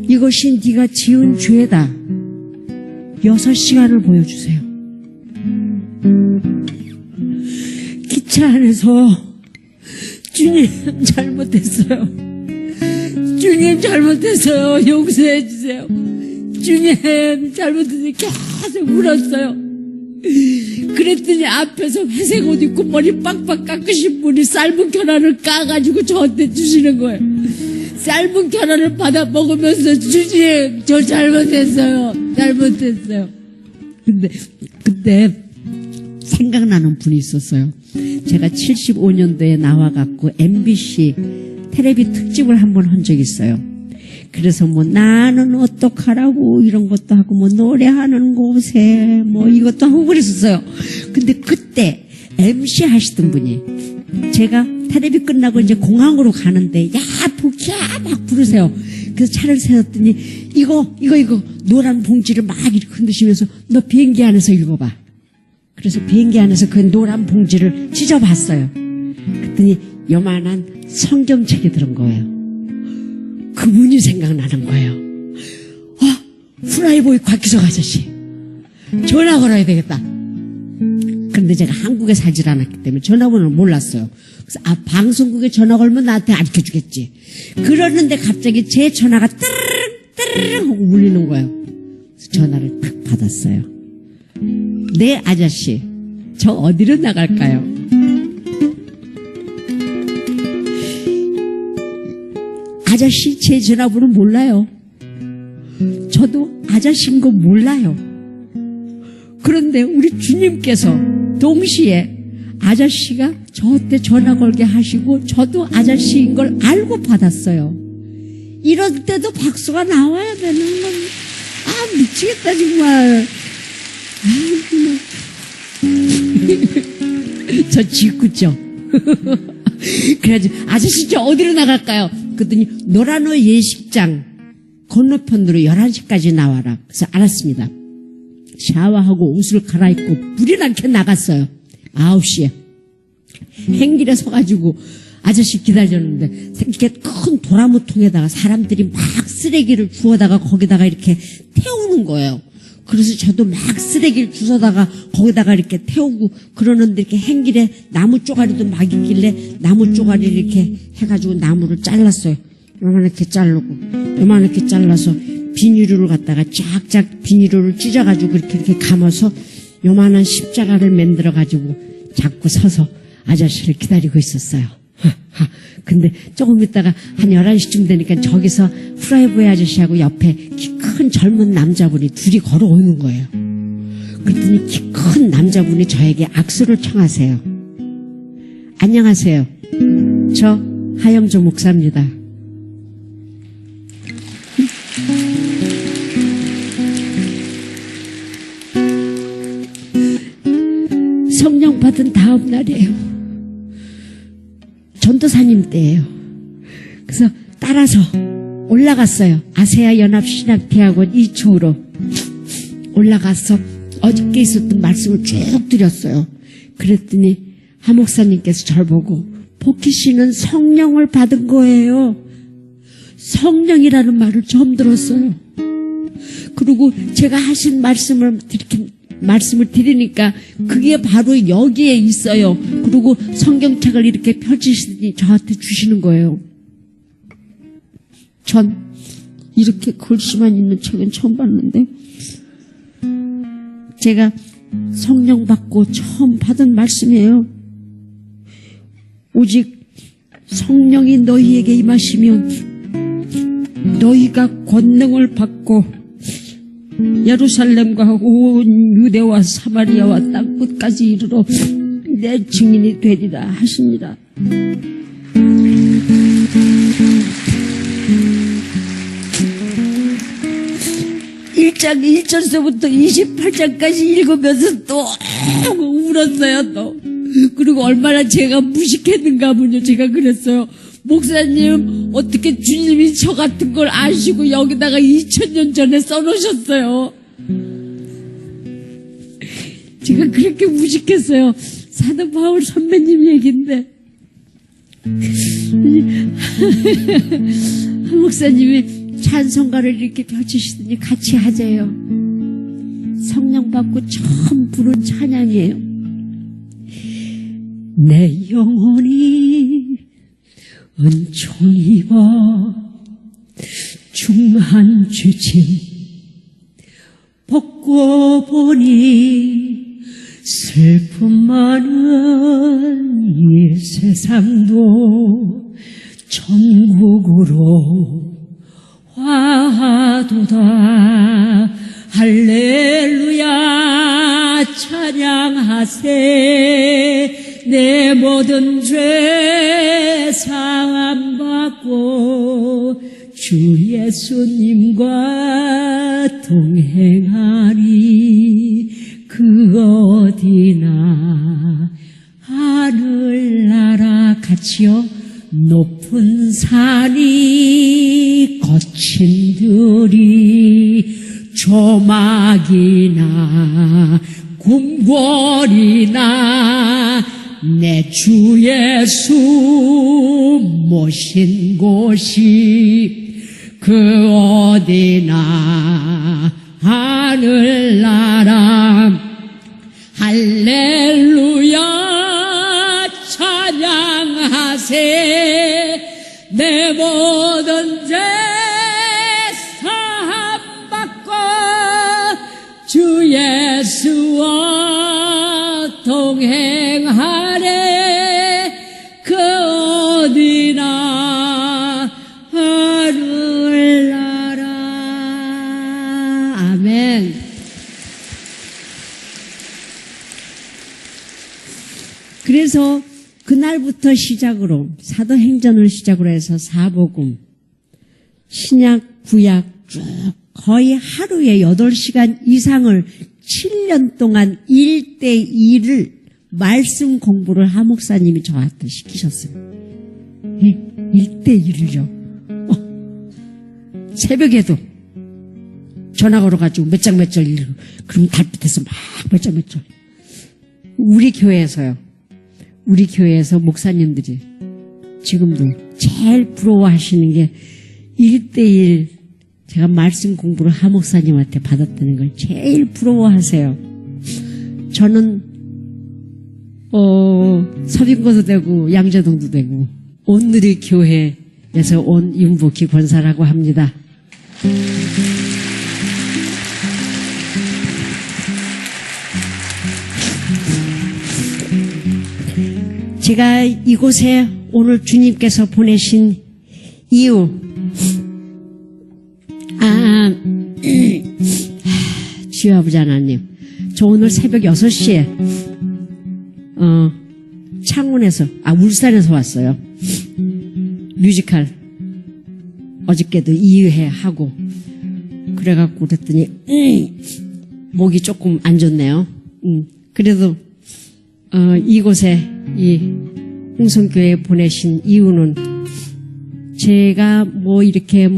이것이 네가 지은 죄다. 6시간을 보여주세요. 기차 안에서 주님 잘못했어요. 주님 잘못했어요. 용서해 주세요. 주님 잘못했어요. 계속 울었어요. 그랬더니 앞에서 회색 옷 입고 머리 빡빡 깎으신 분이 삶은 계란을 까가지고 저한테 주시는 거예요. 삶은 계란을 받아 먹으면서 주님 저 잘못했어요. 잘못했어요. 근데 그때 생각나는 분이 있었어요. 제가 75년도에 나와갖고 MBC 텔레비 특집을 한번 한 적이 있어요. 그래서 뭐 나는 어떡하라고 이런 것도 하고 뭐 노래하는 곳에 뭐 이것도 하고 그랬었어요. 근데 그때 MC 하시던 분이 제가 텔레비 끝나고 이제 공항으로 가는데 야 복희야 막 부르세요. 그래서 차를 세웠더니 이거 노란 봉지를 막 이렇게 흔드시면서 너 비행기 안에서 읽어봐. 그래서 비행기 안에서 그 노란 봉지를 찢어봤어요. 그랬더니 요만한 성경책이 들은 거예요. 그분이 생각나는 거예요. 후라이보이 곽기석 아저씨 전화 걸어야 되겠다. 그런데 제가 한국에 살질 않았기 때문에 전화번호를 몰랐어요. 그래서 방송국에 전화 걸면 나한테 가르쳐주겠지. 그러는데 갑자기 제 전화가 따르릉 하고 울리는 거예요. 그래서 전화를 탁 받았어요. 네 아저씨 저 어디로 나갈까요? 아저씨 제 전화번호 몰라요. 저도 아저씨인 거 몰라요. 그런데 우리 주님께서 동시에 아저씨가 저한테 전화 걸게 하시고 저도 아저씨인 걸 알고 받았어요. 이럴 때도 박수가 나와야 되는 건 미치겠다 정말. 저 짓궂죠. 그래가지고 아저씨 저 어디로 나갈까요? 그랬더니 노란호 예식장 건너편으로 11시까지 나와라. 그래서 알았습니다. 샤워하고 옷을 갈아입고 불이 나게 나갔어요. 9시에 행길에 서가지고 아저씨 기다렸는데 이렇게 큰 도라무통에다가 사람들이 막 쓰레기를 주워다가 거기다가 이렇게 태우는 거예요. 그래서 저도 막 쓰레기를 주워다가 거기다가 이렇게 태우고 그러는데 이렇게 행길에 나무 쪼가리도 막 있길래 나무 쪼가리를 이렇게 해가지고 나무를 잘랐어요. 요만하게 자르고 요만하게 잘라서 비닐을 갖다가 쫙쫙 비닐을 찢어가지고 이렇게 감아서 요만한 십자가를 만들어가지고 잡고 서서 아저씨를 기다리고 있었어요. 근데 조금 있다가 한 11시쯤 되니까 저기서 프라이보이 아저씨하고 옆에 키 큰 젊은 남자분이 둘이 걸어오는 거예요. 그랬더니 키 큰 남자분이 저에게 악수를 청하세요. 안녕하세요. 저 하영조 목사입니다. 성령 받은 다음 날이에요. 전도사님 때예요. 그래서 따라서 올라갔어요. 아세아 연합신학대학원 2초로 올라가서 어저께 있었던 말씀을 쭉 드렸어요. 그랬더니 하 목사님께서 저를 보고 복희 씨는 성령을 받은 거예요. 성령이라는 말을 처음 들었어요. 그리고 제가 하신 말씀을 드리니까 그게 바로 여기에 있어요. 그리고 성경책을 이렇게 펼치시더니 저한테 주시는 거예요. 전 이렇게 글씨만 있는 책은 처음 봤는데 제가 성령 받고 처음 받은 말씀이에요. 오직 성령이 너희에게 임하시면 너희가 권능을 받고 예루살렘과 온 유대와 사마리아와 땅끝까지 이르러 내 증인이 되리라 하십니다. 1장 1절서부터 28장까지 읽으면서 또 울었어요. 또 그리고 얼마나 제가 무식했는가 보죠. 제가 그랬어요. 목사님 어떻게 주님이 저 같은 걸 아시고 여기다가 2000년 전에 써놓으셨어요. 제가 그렇게 무식했어요. 사도 바울 선배님 얘기인데 한 목사님이 찬송가를 이렇게 펼치시더니 같이 하재요. 성령 받고 처음 부른 찬양이에요. 내 영혼이 은총 입어 중한 죄짐 벗고 보니 슬픔 많은 이 세상도 천국으로 화도다. 할렐루야 찬양하세. 내 모든 죄 사함 받고 주 예수님과 동행하리. 그 어디나 하늘나라 같이요. 높은 산이 거친 들이 조막이나 궁궐이나 내 주 예수 모신 곳이 그 어디나 하늘나라. 할렐루야 찬양하세. 내 모든 죄 사함 받고 주 예수와 동행하래. 그 어디나 하늘나라. 아멘. 그래서 그날부터 시작으로 사도행전을 시작으로 해서 사복음, 신약, 구약 쭉 거의 하루에 8시간 이상을 7년 동안 1대1을 말씀 공부를 하 목사님이 저한테 시키셨어요. 1대1을요. 새벽에도 전화 걸어가지고 몇 장 몇 절 읽고, 그럼 달빛에서 막 몇 장 몇 절. 우리 교회에서요. 우리 교회에서 목사님들이 지금도 제일 부러워하시는 게 1대1 제가 말씀 공부를 하 목사님한테 받았다는 걸 제일 부러워하세요. 저는 서빙고도 되고 양재동도 되고 온누리 교회에서 온 윤복희 권사라고 합니다. 제가 이곳에 오늘 주님께서 보내신 이유, 주여 아버지 하나님, 저 오늘 새벽 6시에 창원에서, 울산에서 왔어요. 뮤지컬 어저께도 2회 하고 그래갖고 그랬더니 목이 조금 안 좋네요. 그래도 이곳에 이 홍성교회에 보내신 이유는 제가 이렇게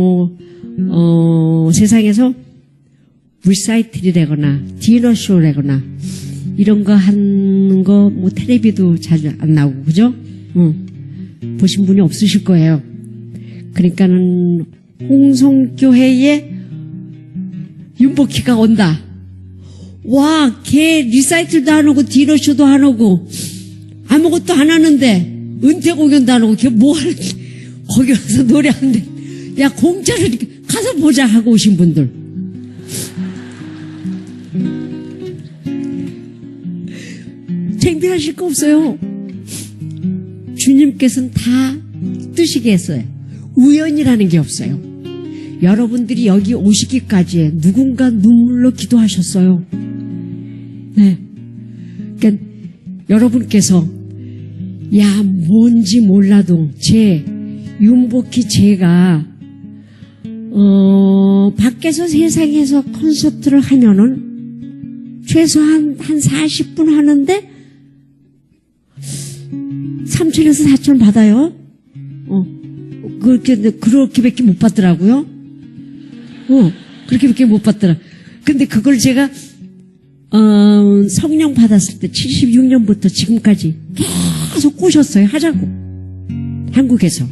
세상에서 리사이틀이라거나 디너쇼라거나 이런 거 하는 거 텔레비도 잘 안 나오고 그죠? 보신 분이 없으실 거예요. 그러니까는 홍성교회에 윤복희가 온다. 와, 걔 리사이틀도 안 하고 디너쇼도 안 하고 아무것도 안 하는데 은퇴 공연도 안 하고 걔 뭐 하는데 거기 가서 노래하는데 야 공짜로 이렇게 가서 보자 하고 오신 분들 창피하실 거 없어요. 주님께서는 다 뜨시게 했어요. 우연이라는 게 없어요. 여러분들이 여기 오시기까지에 누군가 눈물로 기도하셨어요. 네. 그러니까 여러분께서 뭔지 몰라도 윤복희 제가 밖에서 세상에서 콘서트를 하면은 최소한 한 40분 하는데 3천에서 4천 받아요. 그렇게밖에 못 받더라고요. 그렇게밖에 못 받더라. 근데 그걸 제가 성령 받았을 때 76년부터 지금까지 계속 꼬셨어요. 하자고. 한국에서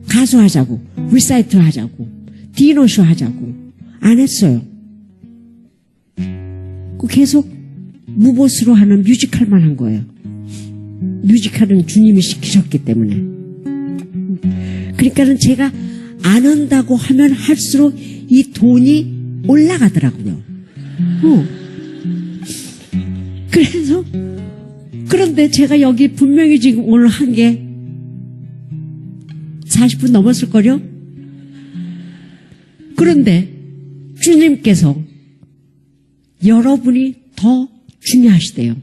가수 하자고, 리사이트 하자고, 디너쇼 하자고 안 했어요. 계속 무보수로 하는 뮤지컬만 한 거예요. 뮤지컬은 주님이 시키셨기 때문에. 그러니까는 제가 안 한다고 하면 할수록 이 돈이 올라가더라고요. 그래서 그런데 제가 여기 분명히 지금 오늘 한 게 40분 넘었을걸요? 그런데 주님께서 여러분이 더 중요하시대요.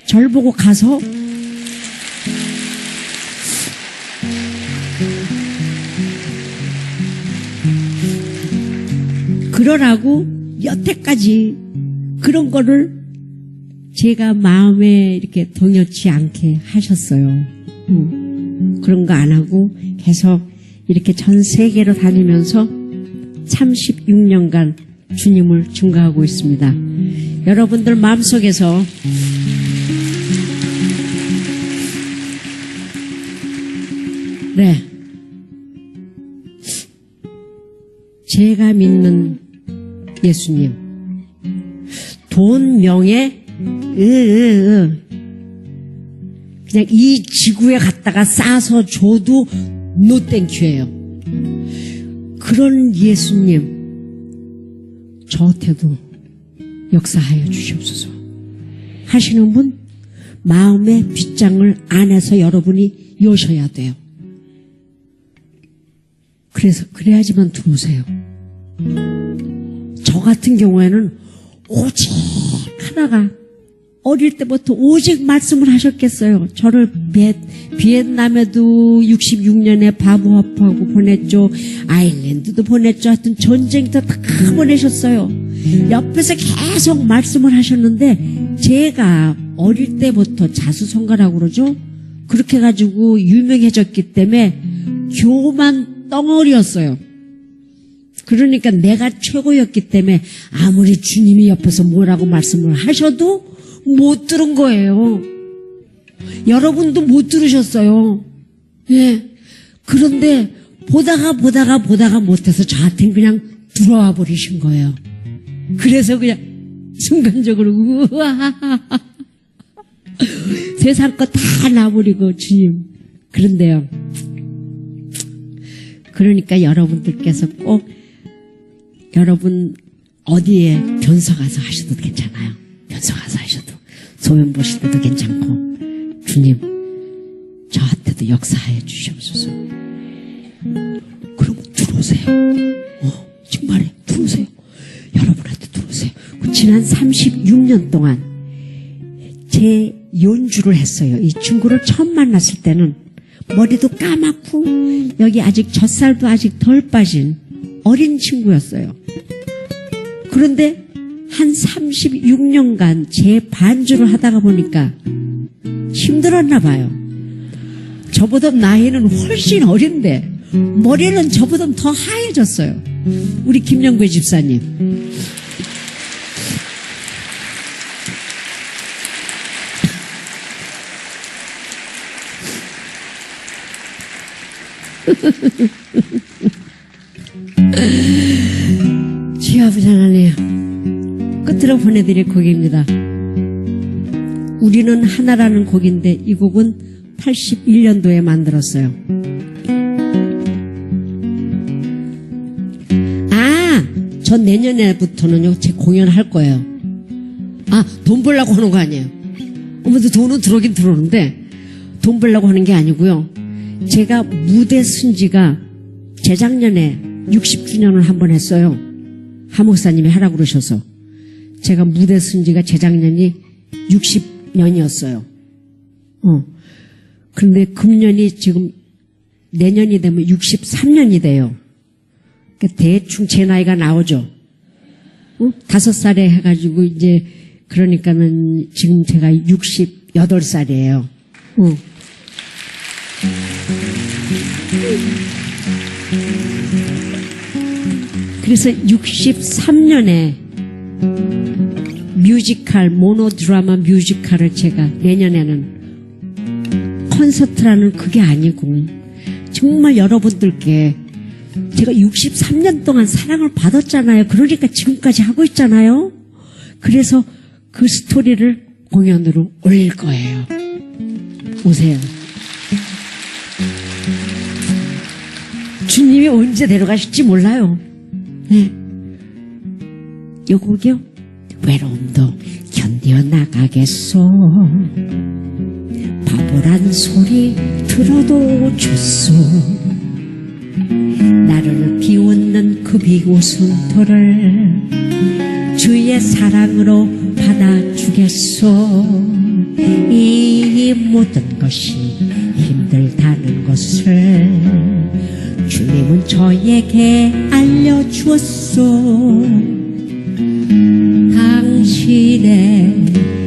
절 보고 가서 그러라고 여태까지 그런 거를 제가 마음에 이렇게 동요치 않게 하셨어요. 그런 거 안 하고 계속 이렇게 전 세계로 다니면서 36년간 주님을 증거하고 있습니다. 여러분들 마음속에서 네, 제가 믿는 예수님, 돈, 명예, 그냥 이 지구에 갖다가 싸서 줘도 노 땡큐예요. 그런 예수님 저한테도 역사하여 주시옵소서. 하시는 분 마음의 빗장을 안에서 여러분이 여셔야 돼요. 그래서 그래야지만 들어오세요. 저 같은 경우에는 오직 하다가 어릴 때부터 오직 말씀을 하셨겠어요. 저를 비엔남에도 66년에 바보아프하고 보냈죠. 아일랜드도 보냈죠. 하여튼 전쟁도 다 보내셨어요. 옆에서 계속 말씀을 하셨는데 제가 어릴 때부터 자수성가라고 그러죠. 그렇게 해가지고 유명해졌기 때문에 교만 덩어리였어요. 그러니까 내가 최고였기 때문에 아무리 주님이 옆에서 뭐라고 말씀을 하셔도 못 들은 거예요. 여러분도 못 들으셨어요. 예. 그런데 보다가 못해서 저한테는 그냥 들어와 버리신 거예요. 그래서 그냥 순간적으로 우와 세상 거 다 놔버리고 주님. 그런데요. 그러니까 여러분들께서 꼭 여러분 어디에 변소 가서 하셔도 괜찮아요. 변소 가서 하셔도 소변 보실 때도 괜찮고 주님 저한테도 역사하여 주시옵소서. 그럼 들어오세요. 정말에 들어오세요. 여러분한테 들어오세요. 지난 36년 동안 제 연주를 했어요. 이 친구를 처음 만났을 때는 머리도 까맣고 여기 아직 젖살도 아직 덜 빠진 어린 친구였어요. 그런데 한 36년간 제 반주를 하다가 보니까 힘들었나 봐요. 저보다 나이는 훨씬 어린데 머리는 저보다 더 하얘졌어요. 우리 김영배 집사님. 주여 아버지 하나님, 끝으로 보내드릴 곡입니다. 우리는 하나라는 곡인데 이 곡은 81년도에 만들었어요. 전 내년에부터는요 제 공연할 거예요. 돈 벌려고 하는 거 아니에요. 어머도 돈은 들어오긴 들어오는데 돈 벌려고 하는 게 아니고요. 제가 무대 순지가 재작년에 60주년을 한번 했어요. 하 목사님이 하라고 그러셔서. 제가 무대 순지가 재작년이 60년이었어요. 그런데 금년이 지금 내년이 되면 63년이 돼요. 그러니까 대충 제 나이가 나오죠. 5살에 해가지고 이제 그러니까는 지금 제가 68살이에요. 그래서 63년에 뮤지컬, 모노드라마 뮤지컬을 제가 내년에는 콘서트라는 그게 아니고 정말 여러분들께 제가 63년 동안 사랑을 받았잖아요. 그러니까 지금까지 하고 있잖아요. 그래서 그 스토리를 공연으로 올릴 거예요. 오세요. 주님이 언제 데려가실지 몰라요. 네. 요 곡이요. 외로움도 견뎌 나가겠소. 바보란 소리 들어도 좋소. 나를 비웃는 그 비웃음터를 주의 사랑으로 받아주겠소. 이 모든 것이 힘들다는 것을 주님은 저에게 알려주었소. 당신의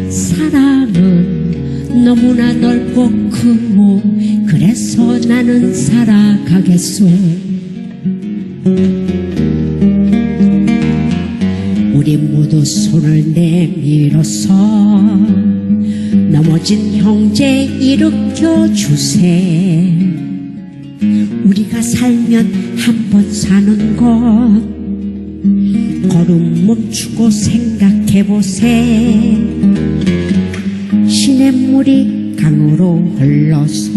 사랑은 너무나 넓고 크고 그래서 나는 살아가겠소. 우리 모두 손을 내밀어서 넘어진 형제 일으켜 주세. 우리가 살면 한 번 사는 것 걸음 멈추고 생각해보세. 시냇물이 강으로 흘러서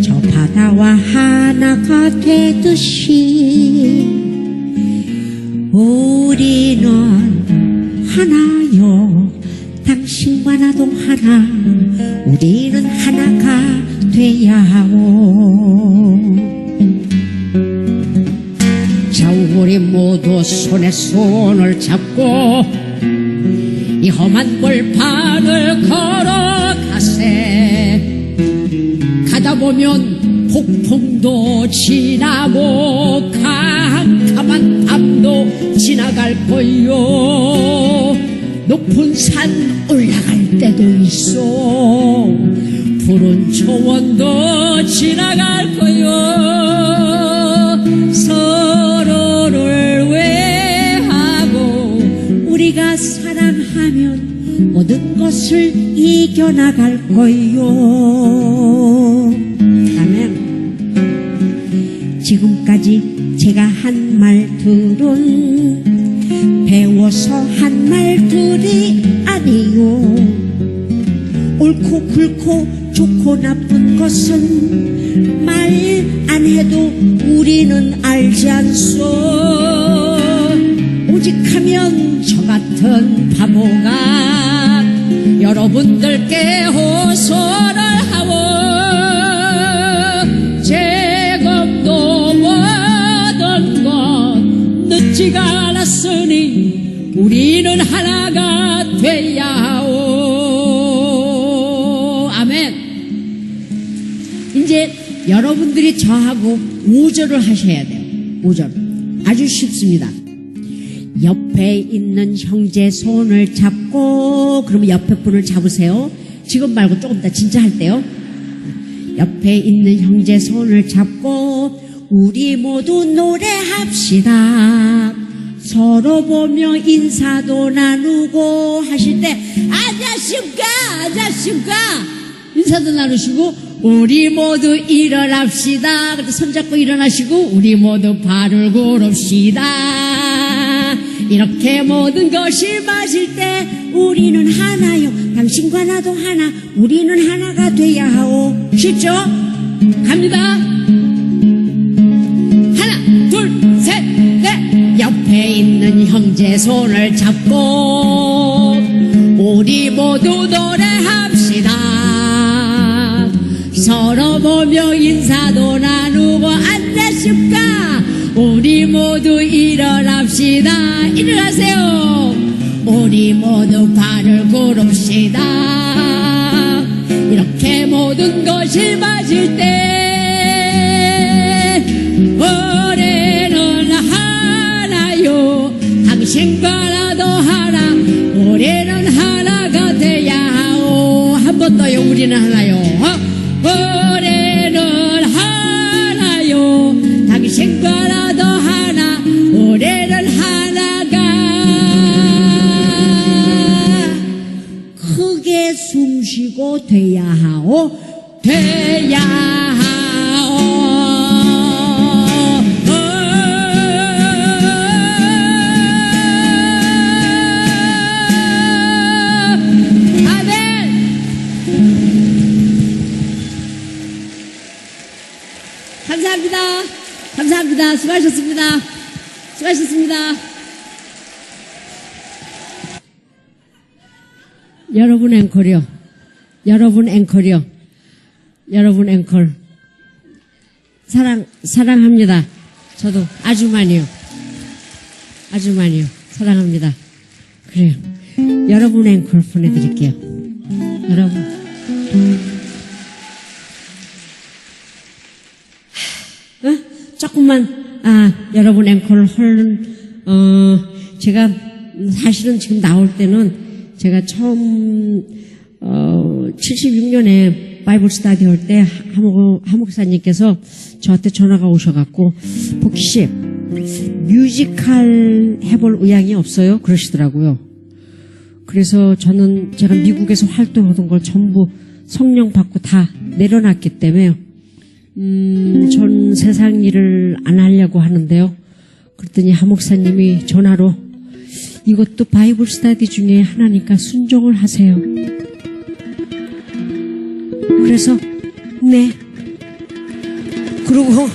저 바다와 하나가 되듯이 우리는 하나요. 당신과 나도 하나. 우리는 하나가 돼야 하오. 자, 우리 모두 손에 손을 잡고 이 험한 벌판을 걸어가세. 가다 보면 폭풍도 지나고 캄캄한 밤도 지나갈 거요. 높은 산 올라갈 때도 있어. 푸른 초원도 지나갈 거요. 서로를 외하고 우리가 사랑하면 모든 것을 이겨나갈 거요. 아멘. 지금까지 제가 한 말들은 배워서 한 말들이 아니요. 옳고 굵고 좋고 나쁜 것은 말 안 해도 우리는 알지 않소. 오직 하면 저 같은 바보가 여러분들께 호소를 하오. 재검도 모든 것 늦지가 않았으니 우리는 하나가 돼야 하오. 아멘. 이제 여러분들이 저하고 5절을 하셔야 돼요. 5절 아주 쉽습니다. 옆에 있는 형제 손을 잡고, 그러면 옆에 분을 잡으세요. 지금 말고 조금 이따 진짜 할 때요. 옆에 있는 형제 손을 잡고 우리 모두 노래합시다. 서로 보며 인사도 나누고 하실 때 안녕하십니까 인사도 나누시고, 우리 모두 일어납시다. 그때 손잡고 일어나시고 우리 모두 발을 구릅시다. 이렇게 모든 것이 맞을 때 우리는 하나요. 당신과 나도 하나. 우리는 하나가 돼야 하오. 쉽죠? 갑니다. 하나 둘 셋 넷. 옆에 있는 형제 손을 잡고 우리 모두 노래합시다. 서로 보며 인사도 나누고 안녕하십니까. 우리 모두 일어납시다. 일어나세요. 우리 모두 발을 구릅시다. 이렇게 모든 것이 맞을 때 우리는 하나요. 당신과 나도 하나. 우리는 하나가 돼야 하오. 한 번 더요. 우리는 하나요. 우리는 하나요. 당신과 나도 하나. 우리는 하나가. 크게 숨쉬고 돼야 하오. 돼야 하오. 감사합니다. 수고하셨습니다. 수고하셨습니다. 여러분 앵콜이요. 여러분 앵콜이요. 여러분 앵콜. 사랑합니다. 저도 아주 많이요. 아주 많이요. 사랑합니다. 그래요. 여러분 앵콜 보내드릴게요. 여러분. 조금만, 여러분 앵콜 제가 사실은 지금 나올 때는 제가 처음, 76년에 바이블 스타디 할 때 하목사님께서 저한테 전화가 오셔갖고, 복희씨, 뮤지컬 해볼 의향이 없어요? 그러시더라고요. 그래서 제가 미국에서 활동하던 걸 전부 성령 받고 다 내려놨기 때문에, 전 세상 일을 안 하려고 하는데요. 그랬더니 하목사님이 전화로 이것도 바이블 스타디 중에 하나니까 순종을 하세요. 그래서 네. 그리고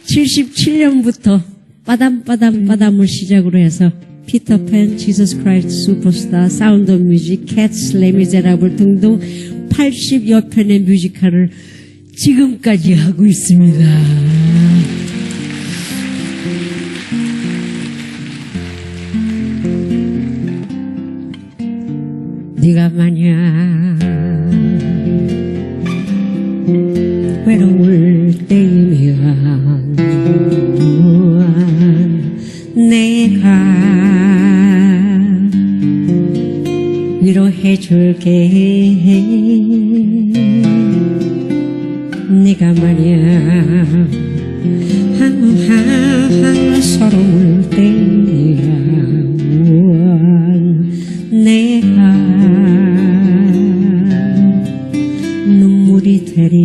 77년부터 빠담을 시작으로 해서 피터팬, 지저스 크라이스트 슈퍼스타, 사운드 오브 뮤직, 캣츠, 레미제라블 등등 80여 편의 뮤지컬을 지금까지 하고 있습니다. 네가 만약 외로울 때이면 내가 위로해줄게. 네가 말야 서러울 때면 내가 눈물이 되리.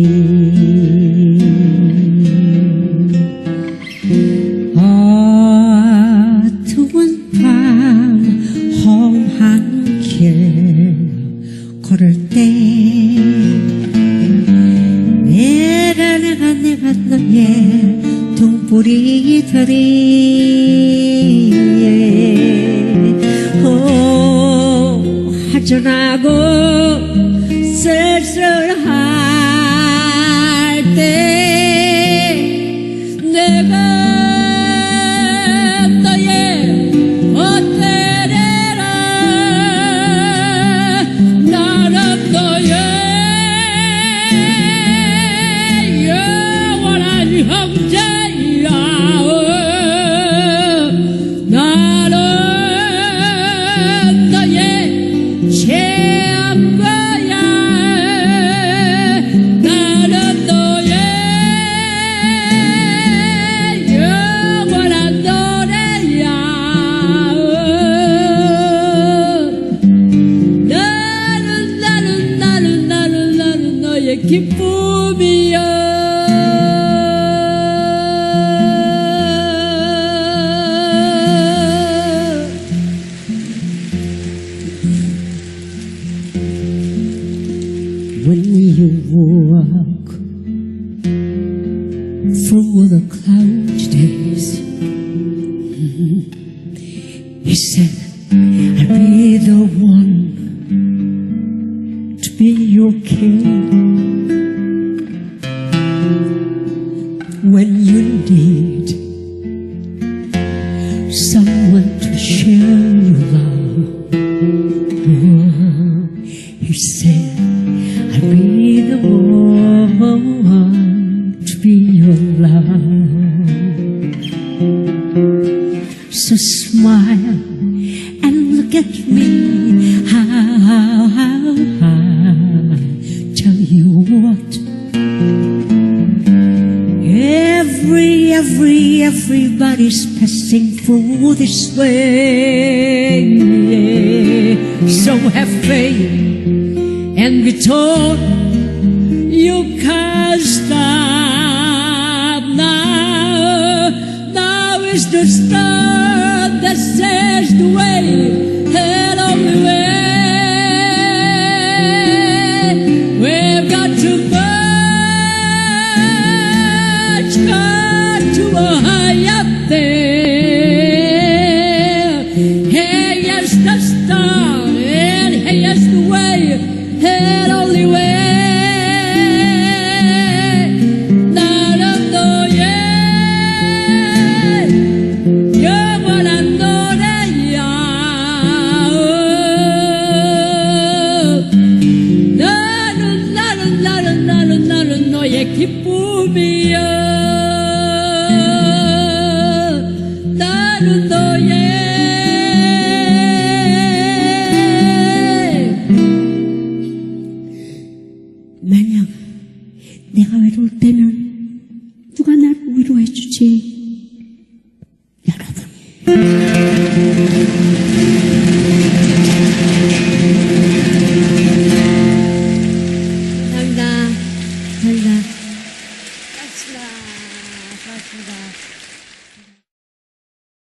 어두운 밤 험한 길 걸을 때 내가 너의 등불이 되리. 허전하고 쓸쓸할 때 내가 너의 곁에래라. 나는 너의 영원한 형제야. 나는 너의 최고야. 나는 너의 영원한 노래야. 나는 너의 기쁨이야. When you walk through the cloudy days, he said, I'll be the one to be your king. When you need someone to share your love, he said, I'll be the one to be your love. So smile and look at me. I'll tell you what. Everybody's passing through this way. So have faith and be told you can't stop now. Now is the start that says the way and only way. We've got too much control. 만약 내가 외로울 때는 누가 나를 위로해 주지?